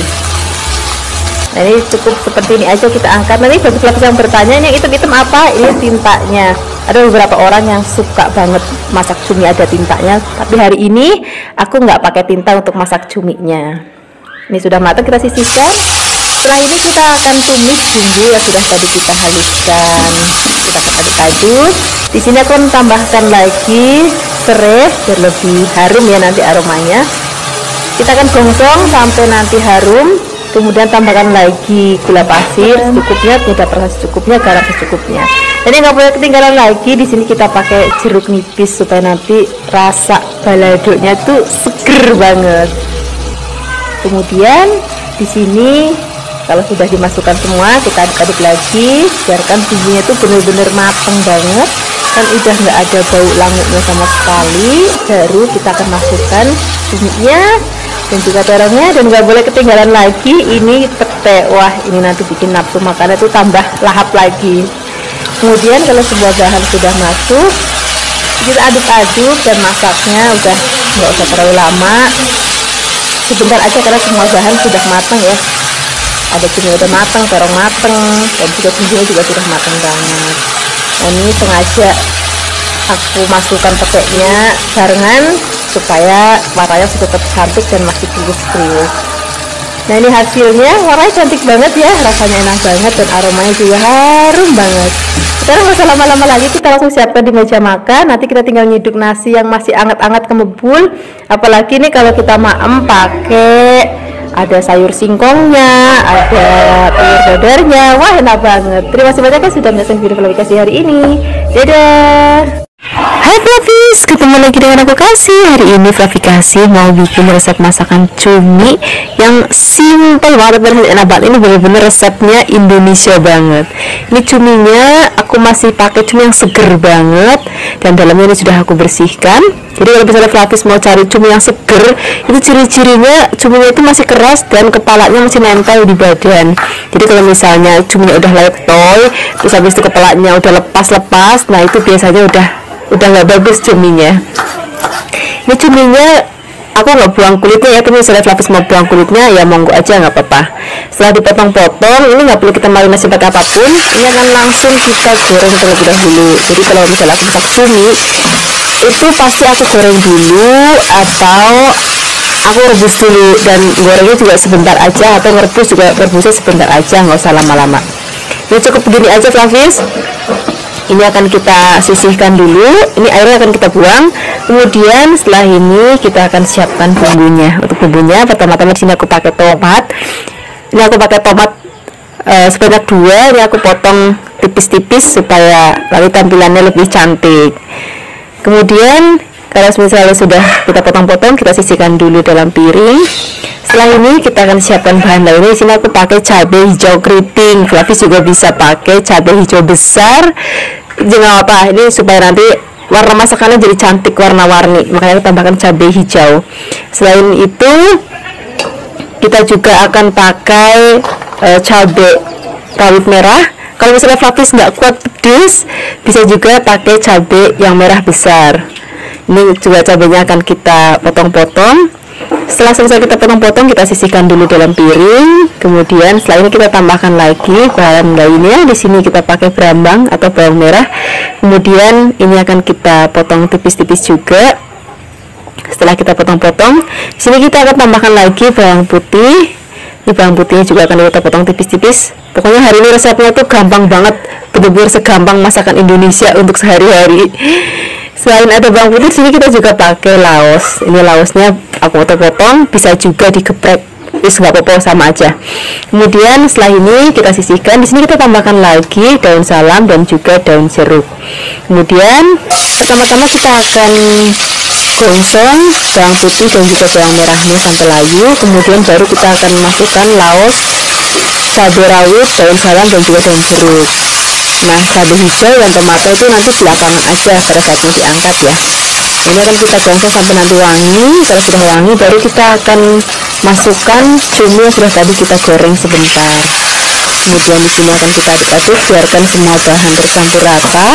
Nah, ini cukup seperti ini aja, kita angkat. Nanti bagi Flavis yang bertanya, ini hitam-hitam apa? Ini tintanya. Ada beberapa orang yang suka banget masak cumi ada tintanya, tapi hari ini aku nggak pakai tinta untuk masak cuminya. Ini sudah matang, kita sisihkan. Setelah ini kita akan tumis bumbu yang sudah tadi kita haluskan. Kita akan aduk-aduk. Di sini aku akan tambahkan lagi serai biar lebih harum ya nanti aromanya. Kita akan gongsong sampai nanti harum. Kemudian tambahkan lagi gula pasir secukupnya, tidak perlu secukupnya, garam secukupnya. Ini nggak boleh ketinggalan lagi. Di sini kita pakai jeruk nipis supaya nanti rasa baladonya tuh seger banget. Kemudian di sini kalau sudah dimasukkan semua, kita aduk-aduk lagi, biarkan bumbunya itu benar-benar matang banget dan udah nggak ada bau langitnya sama sekali. Baru kita akan masukkan cuminya dan juga terongnya, dan nggak boleh ketinggalan lagi ini pete. Wah, ini nanti bikin nafsu makannya itu tambah lahap lagi. Kemudian kalau semua bahan sudah masuk, kita aduk-aduk dan masaknya udah nggak usah terlalu lama, sebentar aja karena semua bahan sudah matang ya. Ada cumi udah matang, terong matang, dan juga bumbunya juga sudah matang banget. Nah, ini sengaja aku masukkan petenya barengan supaya warnanya tetap cantik dan masih krius-krius. Nah, ini hasilnya, warnanya cantik banget ya, rasanya enak banget dan aromanya juga harum banget. Sekarang nggak usah lama-lama lagi, kita langsung siapkan di meja makan. Nanti kita tinggal nyiduk nasi yang masih anget-anget kemebul. Apalagi nih kalau kita maem pakai ada sayur singkongnya, ada telur dadarnya. Wah, enak banget. Terima kasih banyak ya sudah menonton video Flavis hari ini. Dadah.
Hai Flavis, ketemu lagi dengan aku Kasih. Hari ini Flavis mau bikin resep masakan cumi yang simple banget dan enak banget. Ini bener-bener resepnya Indonesia banget. Ini cuminya aku masih pakai cumi yang seger banget dan dalamnya ini sudah aku bersihkan. Jadi kalau misalnya Flavis mau cari cumi yang seger, itu ciri-cirinya cuminya itu masih keras dan kepalanya masih nempel di badan. Jadi kalau misalnya cuminya udah letoy, terus habis itu kepalanya udah lepas-lepas, nah itu biasanya udah nggak bagus cuminya. Ini cuminya aku nggak buang kulitnya ya, tapi misalnya Flavis mau buang kulitnya ya monggo aja, nggak apa-apa. Setelah dipotong-potong, ini nggak perlu kita marinasi pakai apapun, ini akan langsung kita goreng terlebih dahulu. Jadi kalau misalnya aku masak cumi, itu pasti aku goreng dulu atau aku rebus dulu, dan gorengnya juga sebentar aja, atau rebusnya sebentar aja, nggak usah lama-lama. Ini cukup begini aja Flavis. Ini akan kita sisihkan dulu, ini airnya akan kita buang. Kemudian setelah ini kita akan siapkan bumbunya. Untuk bumbunya pertama-tama di sini aku pakai tomat. Ini aku pakai tomat sebanyak 2. Ini aku potong tipis-tipis supaya lalu tampilannya lebih cantik. Kemudian kalau misalnya sudah kita potong-potong, kita sisihkan dulu dalam piring. Setelah ini kita akan siapkan bahan lainnya. Di sini aku pakai cabai hijau keriting. Flavis juga bisa pakai cabai hijau besar. Jangan apa, ini supaya nanti warna masakannya jadi cantik warna-warni. Makanya aku tambahkan cabai hijau. Selain itu, kita juga akan pakai cabai rawit merah. Kalau misalnya Flavis nggak kuat pedas, bisa juga pakai cabai yang merah besar. Ini juga cabainya akan kita potong-potong. Setelah selesai kita potong-potong, kita sisihkan dulu dalam piring. Kemudian setelah ini kita tambahkan lagi bahan lainnya. Di sini kita pakai brambang atau bawang merah. Kemudian ini akan kita potong tipis-tipis juga. Setelah kita potong-potong, di sini kita akan tambahkan lagi bawang putih. Ini bawang putihnya juga akan kita potong tipis-tipis. Pokoknya hari ini resepnya tuh gampang banget, benar-benar segampang masakan Indonesia untuk sehari-hari. Selain ada bawang putih, sini kita juga pakai laos. Ini laosnya aku potong-potong, bisa juga digeprek, terus nggak apa-apa, sama aja. Kemudian setelah ini kita sisihkan. Di sini kita tambahkan lagi daun salam dan juga daun jeruk. Kemudian pertama-tama kita akan gongsong bawang putih dan juga bawang merahnya sampai layu. Kemudian baru kita akan masukkan laos, cabai rawit, daun salam dan juga daun jeruk. Nah, cabai hijau dan tomato itu nanti belakangan aja pada saat mau diangkat ya. Ini akan kita gongsong sampai nanti wangi. Kalau sudah wangi, baru kita akan masukkan cumi yang sudah tadi kita goreng sebentar. Kemudian di sini akan kita aduk-aduk, biarkan semua bahan tercampur rata.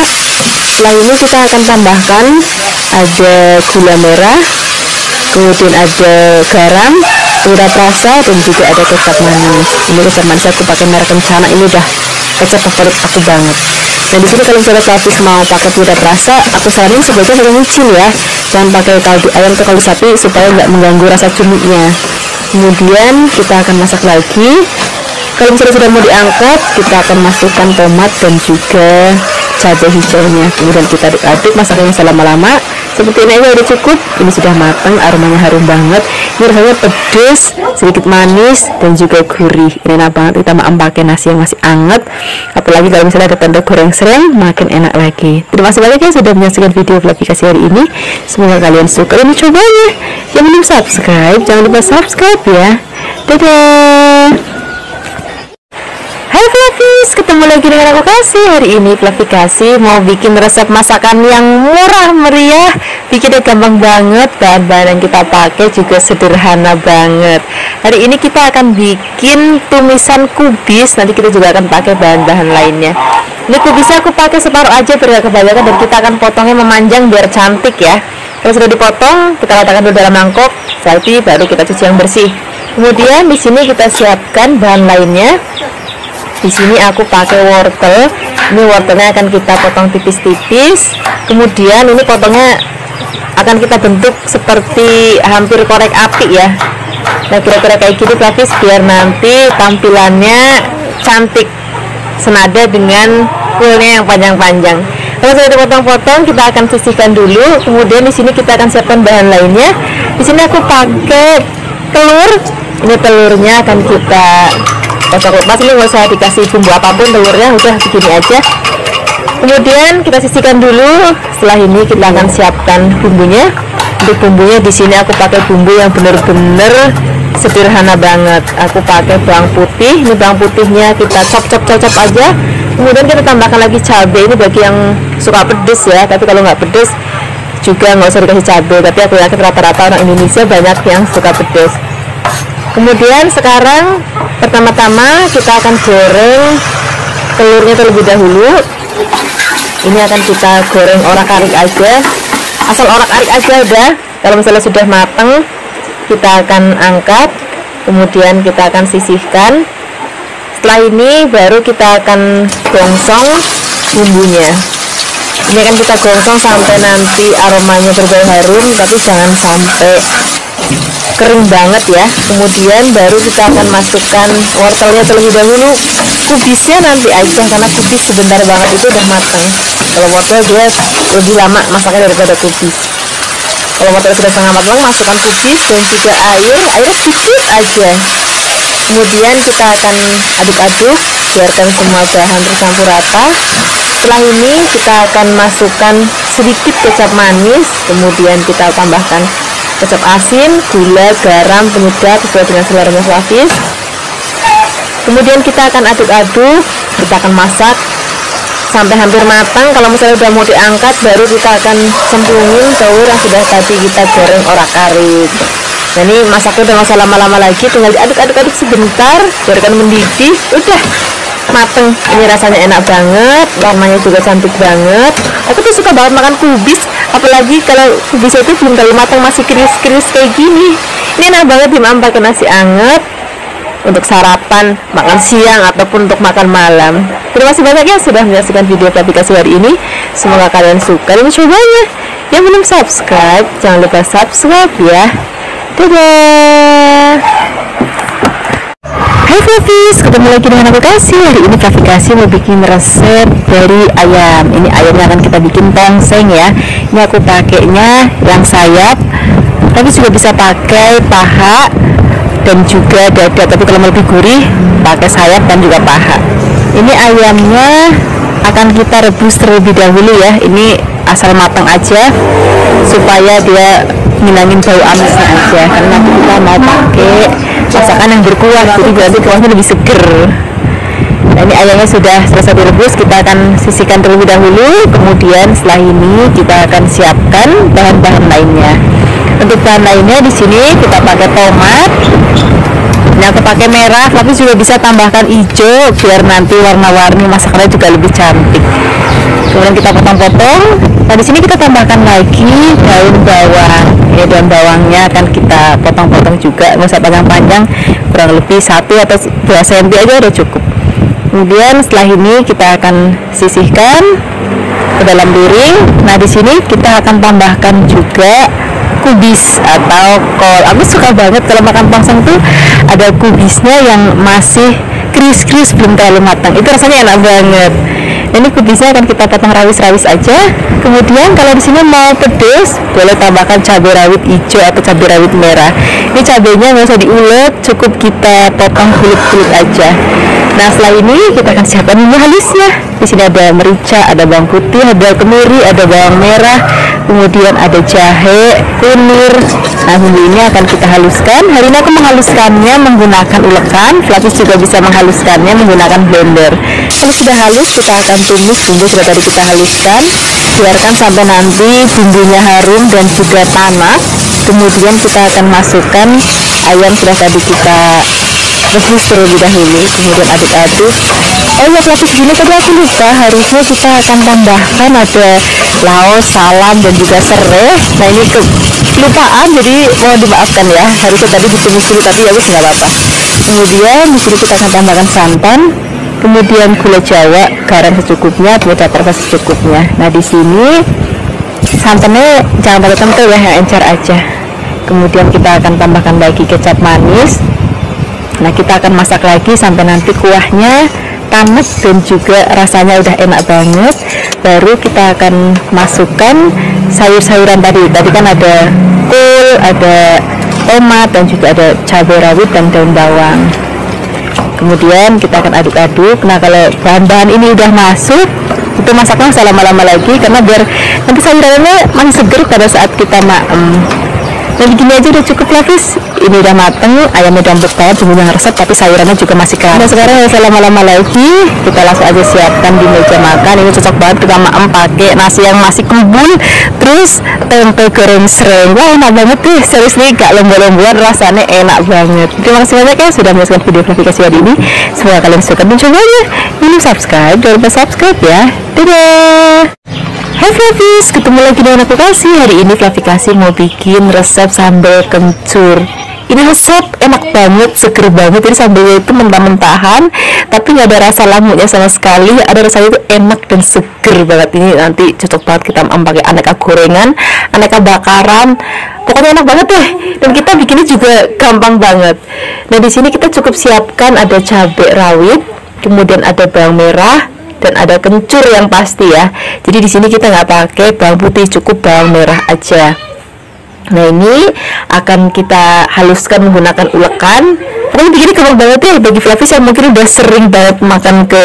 Setelah ini kita akan tambahkan ada gula merah, kemudian ada garam, penyedap rasa, dan juga ada kecap manis. Ini kecap manis aku pakai merek Kencana, ini udah kecap favorit aku banget. Dan di sini kalau misalnya Flavis mau pakai penyedap rasa, aku saranin sebaiknya pakai micin ya, jangan pakai kaldu ayam atau kaldu sapi supaya nggak mengganggu rasa cuminya. Kemudian kita akan masak lagi. Kalau misalnya sudah mau diangkat, kita akan masukkan tomat dan juga cabai hijaunya. Kemudian kita aduk-aduk, masaknya selama-lama. Seperti ini aja udah cukup. Ini sudah matang, aromanya harum banget. Ini rasanya pedas, sedikit manis dan juga gurih. Ini enak banget ditambah pakai nasi yang masih anget. Apalagi kalau misalnya ada tanda goreng sereng, makin enak lagi. Terima kasih banyak ya sudah menyaksikan video Flavikasi hari ini. Semoga kalian suka dan mencobanya. Yang belum subscribe, jangan lupa subscribe ya. Dadah. Hai Flavis, ketemu lagi dengan aku Kasih. Hari ini Flavikasi mau bikin resep masakan yang murah meriah, bikinnya gampang banget. Bahan-bahan yang kita pakai juga sederhana banget. Hari ini kita akan bikin tumisan kubis. Nanti kita juga akan pakai bahan-bahan lainnya. Ini kubisnya aku pakai separuh aja biar gak kebanyakan, dan kita akan potongnya memanjang biar cantik ya. Kalau sudah dipotong, kita letakkan dulu dalam mangkok, selfie, baru kita cuci yang bersih. Kemudian di sini kita siapkan bahan lainnya. Di sini aku pakai wortel. Ini wortelnya akan kita potong tipis-tipis. Kemudian ini potongnya akan kita bentuk seperti hampir korek api ya. Nah, kira-kira kayak gini Flavis, biar nanti tampilannya cantik senada dengan kulnya yang panjang-panjang. Kalau sudah dipotong-potong, kita akan sisihkan dulu. Kemudian di sini kita akan siapkan bahan lainnya. Di sini aku pakai telur. Ini telurnya akan kita kocok lepas. Ini nggak usah dikasih bumbu apapun, telurnya udah begini aja. Kemudian kita sisihkan dulu. Setelah ini kita akan siapkan bumbunya. Untuk bumbunya di sini aku pakai bumbu yang bener-bener sederhana banget. Aku pakai bawang putih. Ini bawang putihnya kita cop aja. Kemudian kita tambahkan lagi cabai. Ini bagi yang suka pedes ya. Tapi kalau nggak pedes juga nggak usah dikasih cabai. Tapi aku yakin rata-rata orang Indonesia banyak yang suka pedes. Kemudian sekarang pertama-tama kita akan goreng telurnya terlebih dahulu. Ini akan kita goreng orak-arik aja, asal orak-arik aja udah. Kalau misalnya sudah matang, kita akan angkat. Kemudian kita akan sisihkan. Setelah ini baru kita akan gongsong bumbunya. Ini akan kita gongsong sampai nanti aromanya berbau harum, tapi jangan sampai kering banget ya. Kemudian baru kita akan masukkan wortelnya terlebih dahulu. Kubisnya nanti aja, karena kubis sebentar banget itu udah matang. Kalau wortel dia lebih lama masaknya daripada kubis. Kalau wortel sudah setengah matang, masukkan kubis dan juga airnya sedikit aja. Kemudian kita akan aduk-aduk, biarkan semua bahan tercampur rata. Setelah ini kita akan masukkan sedikit kecap manis, kemudian kita tambahkan kecap asin, gula, garam, penyedap sesuai dengan selera Flavis. Kemudian kita akan aduk-aduk, kita akan masak sampai hampir matang. Kalau misalnya udah mau diangkat, baru kita akan cemplungin telur yang sudah tadi kita goreng orak-arik.
Nah ini masaknya udah nggak usah lama-lama lagi, tinggal diaduk-aduk sebentar, biarkan mendidih, udah mateng. Ini rasanya enak banget, warnanya juga cantik banget. Aku tuh suka banget makan kubis, apalagi kalau kubisnya itu belum terlalu matang, masih krius-krius kayak gini. Ini enak banget dimakan pakai nasi anget untuk sarapan, makan siang ataupun untuk makan malam. Terima kasih banyak ya sudah menyaksikan video aplikasi hari ini. Semoga kalian suka dan mencobanya. Yang belum subscribe, jangan lupa subscribe ya. Dadah. Hai Fluffies, ketemu lagi dengan aku Kasih. Hari ini Kasih mau bikin resep dari ayam. Ini ayamnya akan kita bikin tongseng ya. Ini aku pakainya yang sayap, tapi juga bisa pakai paha dan juga dada, tapi kalau lebih gurih pakai sayap dan juga paha. Ini ayamnya akan kita rebus terlebih dahulu ya. Ini asal matang aja supaya dia ngilangin bau amisnya aja, karena nanti kita mau pakai masakan yang berkuah, jadi berarti kuahnya lebih seger. Nah ini ayamnya sudah selesai direbus, kita akan sisihkan terlebih dahulu. Kemudian setelah ini kita akan siapkan bahan-bahan lainnya. Untuk bahan lainnya di sini kita pakai tomat. Ini aku pakai merah, tapi juga bisa tambahkan hijau biar nanti warna-warni masakannya juga lebih cantik. Kemudian kita potong-potong. Nah di sini kita tambahkan lagi daun bawang. Ya, daun bawangnya akan kita potong-potong juga, nggak usah panjang-panjang, kurang lebih 1 atau 2 cm aja udah cukup. Kemudian setelah ini kita akan sisihkan ke dalam piring. Nah di sini kita akan tambahkan juga kubis atau kol. Aku suka banget kalau makan tongseng tuh ada kubisnya yang masih krius-krius, belum terlalu matang. Itu rasanya enak banget. Ini kubisnya akan kita potong rawis-rawis aja. Kemudian kalau di sini mau pedas, boleh tambahkan cabai rawit hijau atau cabai rawit merah. Ini cabainya nggak usah diulek, cukup kita potong kulit-kulit aja. Nah setelah ini kita akan siapkan bumbu halusnya. Di sini ada merica, ada bawang putih, ada kemiri, ada bawang merah, kemudian ada jahe, kunir. Nah bumbu ini akan kita haluskan. Hari ini aku menghaluskannya menggunakan ulekan. Fluffies juga bisa menghaluskannya menggunakan blender. Kalau sudah halus, kita akan tumis bumbu sudah tadi kita haluskan. Biarkan sampai nanti bumbunya harum dan juga panas. Kemudian kita akan masukkan ayam sudah tadi kita rebus terlebih dahulu. Kemudian aduk-aduk. Oh ya Fluffies, gini tadi aku lupa, harusnya kita akan tambahkan ada laos, salam dan juga serai. Nah ini kelupaan, jadi mohon dimaafkan ya. Harusnya tadi ditumis dulu, tapi ya wis nggak apa-apa. Kemudian di sini kita akan tambahkan santan, kemudian gula jawa, garam secukupnya, gula pepper secukupnya. Nah di sini santannya jangan pakai kental ya, yang encer aja. Kemudian kita akan tambahkan lagi kecap manis. Nah kita akan masak lagi sampai nanti kuahnya tames dan juga rasanya udah enak banget. Baru kita akan masukkan sayur-sayuran tadi. Tadi kan ada kol, ada tomat dan juga ada cabai rawit dan daun bawang. Kemudian kita akan aduk-aduk. Nah kalau bahan-bahan ini udah masuk, itu masaknya usah lama-lama lagi, karena biar nanti sayurannya masih seger pada saat kita Nah begini aja udah cukup Fluffies. Ini udah mateng, ayamnya udah empuk banget, bumbunya ngeresep, tapi sayurannya juga masih keras. Nah sekarang nggak usah lama-lama lagi, kita langsung aja siapkan di meja makan. Ini cocok banget kita pakai nasi yang masih kembul, terus tempe goreng sereng. Wah enak banget deh, serius nih, gak lomba-lombaan, rasanya enak banget. Terima kasih banyak ya sudah menyaksikan video Fluffies hari ini. Semoga kalian suka mencobanya. Ini subscribe, jangan lupa subscribe ya. Dadah. Hai Fluffies, ketemu lagi dengan aku Kasih. Hari ini Kasih mau bikin resep sambal kencur. Ini resep enak banget, seger banget. Jadi sambalnya itu mentah-mentahan, tapi nggak ada rasa lamuknya sama sekali. Ada rasanya itu enak dan seger banget. Ini nanti cocok banget kita pakai aneka gorengan, aneka bakaran. Pokoknya enak banget deh. Dan kita bikinnya juga gampang banget. Nah di sini kita cukup siapkan ada cabai rawit, kemudian ada bawang merah, dan ada kencur yang pasti ya. Jadi di sini kita nggak pakai bawang putih, cukup bawang merah aja. Nah ini akan kita haluskan menggunakan ulekan. Pokoknya begini gampang banget ya bagi Fluffies yang mungkin udah sering banget makan ke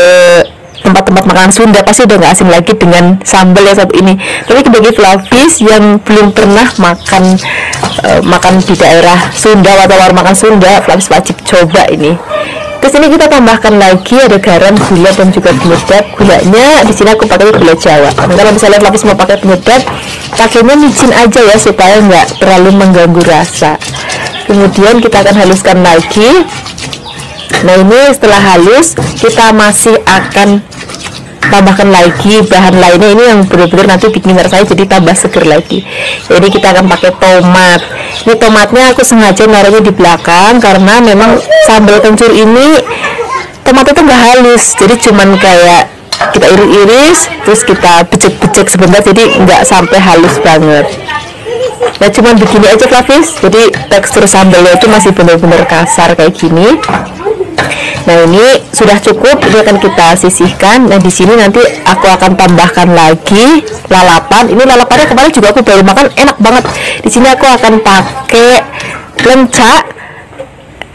tempat-tempat makanan Sunda, pasti udah nggak asing lagi dengan sambal yang satu ini. Tapi bagi Fluffies yang belum pernah makan di daerah Sunda atau warung makan Sunda, Fluffies wajib coba ini. Terus ini kita tambahkan lagi ada garam, gula dan juga penyedap. Gulanya di sini aku pakai gula Jawa. Nah, kalau misalnya Fluffies mau pakai penyedap, pakainya micin aja ya supaya nggak terlalu mengganggu rasa. Kemudian kita akan haluskan lagi. Nah, ini setelah halus kita masih akan tambahkan lagi bahan lainnya. Ini yang benar-benar nanti bikin rasanya jadi tambah seger lagi. Jadi kita akan pakai tomat. Ini tomatnya aku sengaja naruhnya di belakang karena memang sambal kencur ini tomatnya tuh nggak halus, jadi cuman kayak kita iris-iris terus kita becek-becek sebentar, jadi nggak sampai halus banget. Nah, cuman begini aja Flavis, jadi tekstur sambalnya itu masih benar-benar kasar kayak gini. Nah, ini sudah cukup, ini akan kita sisihkan. Nah, di sini nanti aku akan tambahkan lagi lalapan. Ini lalapannya kemarin juga aku baru makan, enak banget. Di sini aku akan pakai lenca.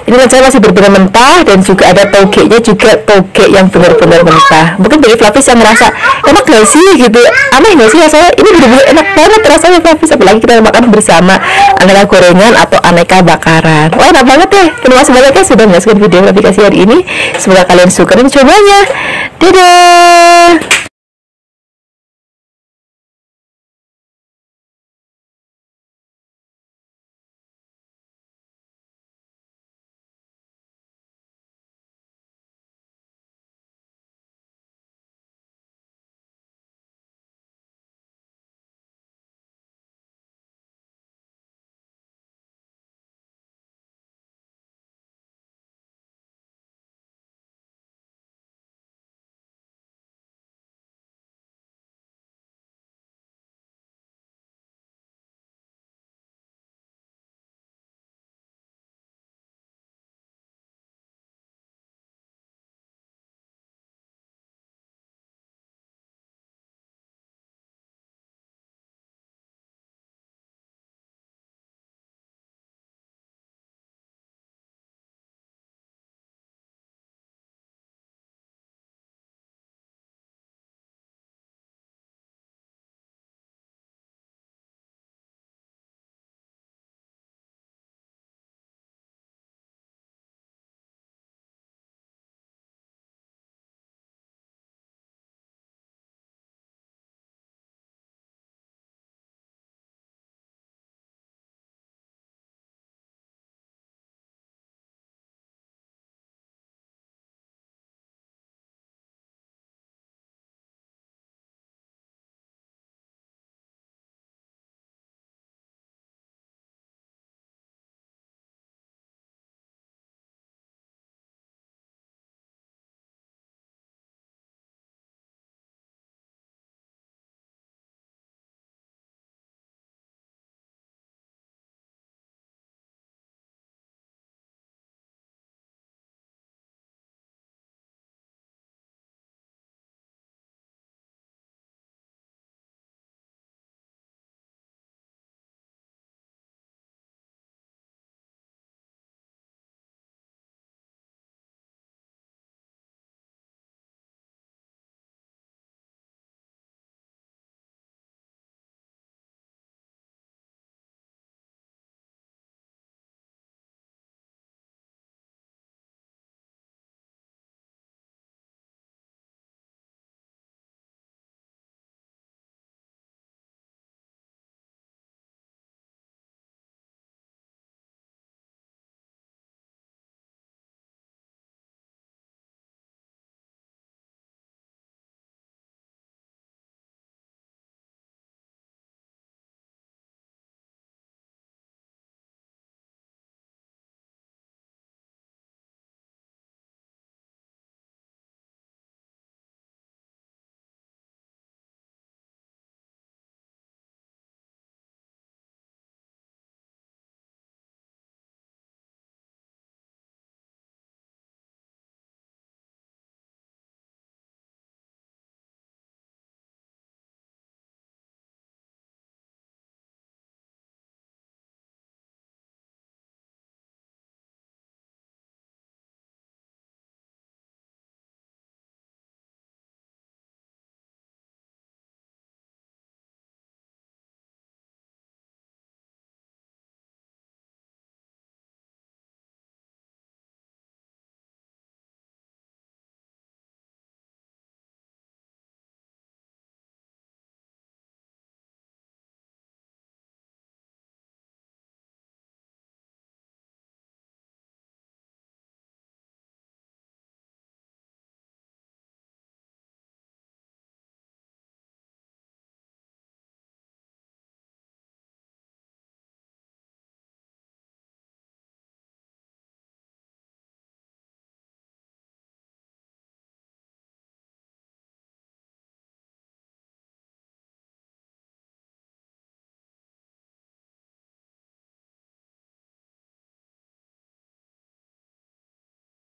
Ini lenca masih benar-benar mentah, dan juga ada togenya, juga toge yang benar-benar mentah. Mungkin bagi Flavis yang merasa enak gak sih gitu, aneh gak sih rasanya, ini benar-benar enak banget rasanya Flavis, apalagi kita makan bersama aneka gorengan atau aneka bakaran. Wah, enak banget ya. Terima kasih banyak ya sudah menyaksikan video aplikasi hari ini. Semoga kalian suka dan cobanya. Dadah.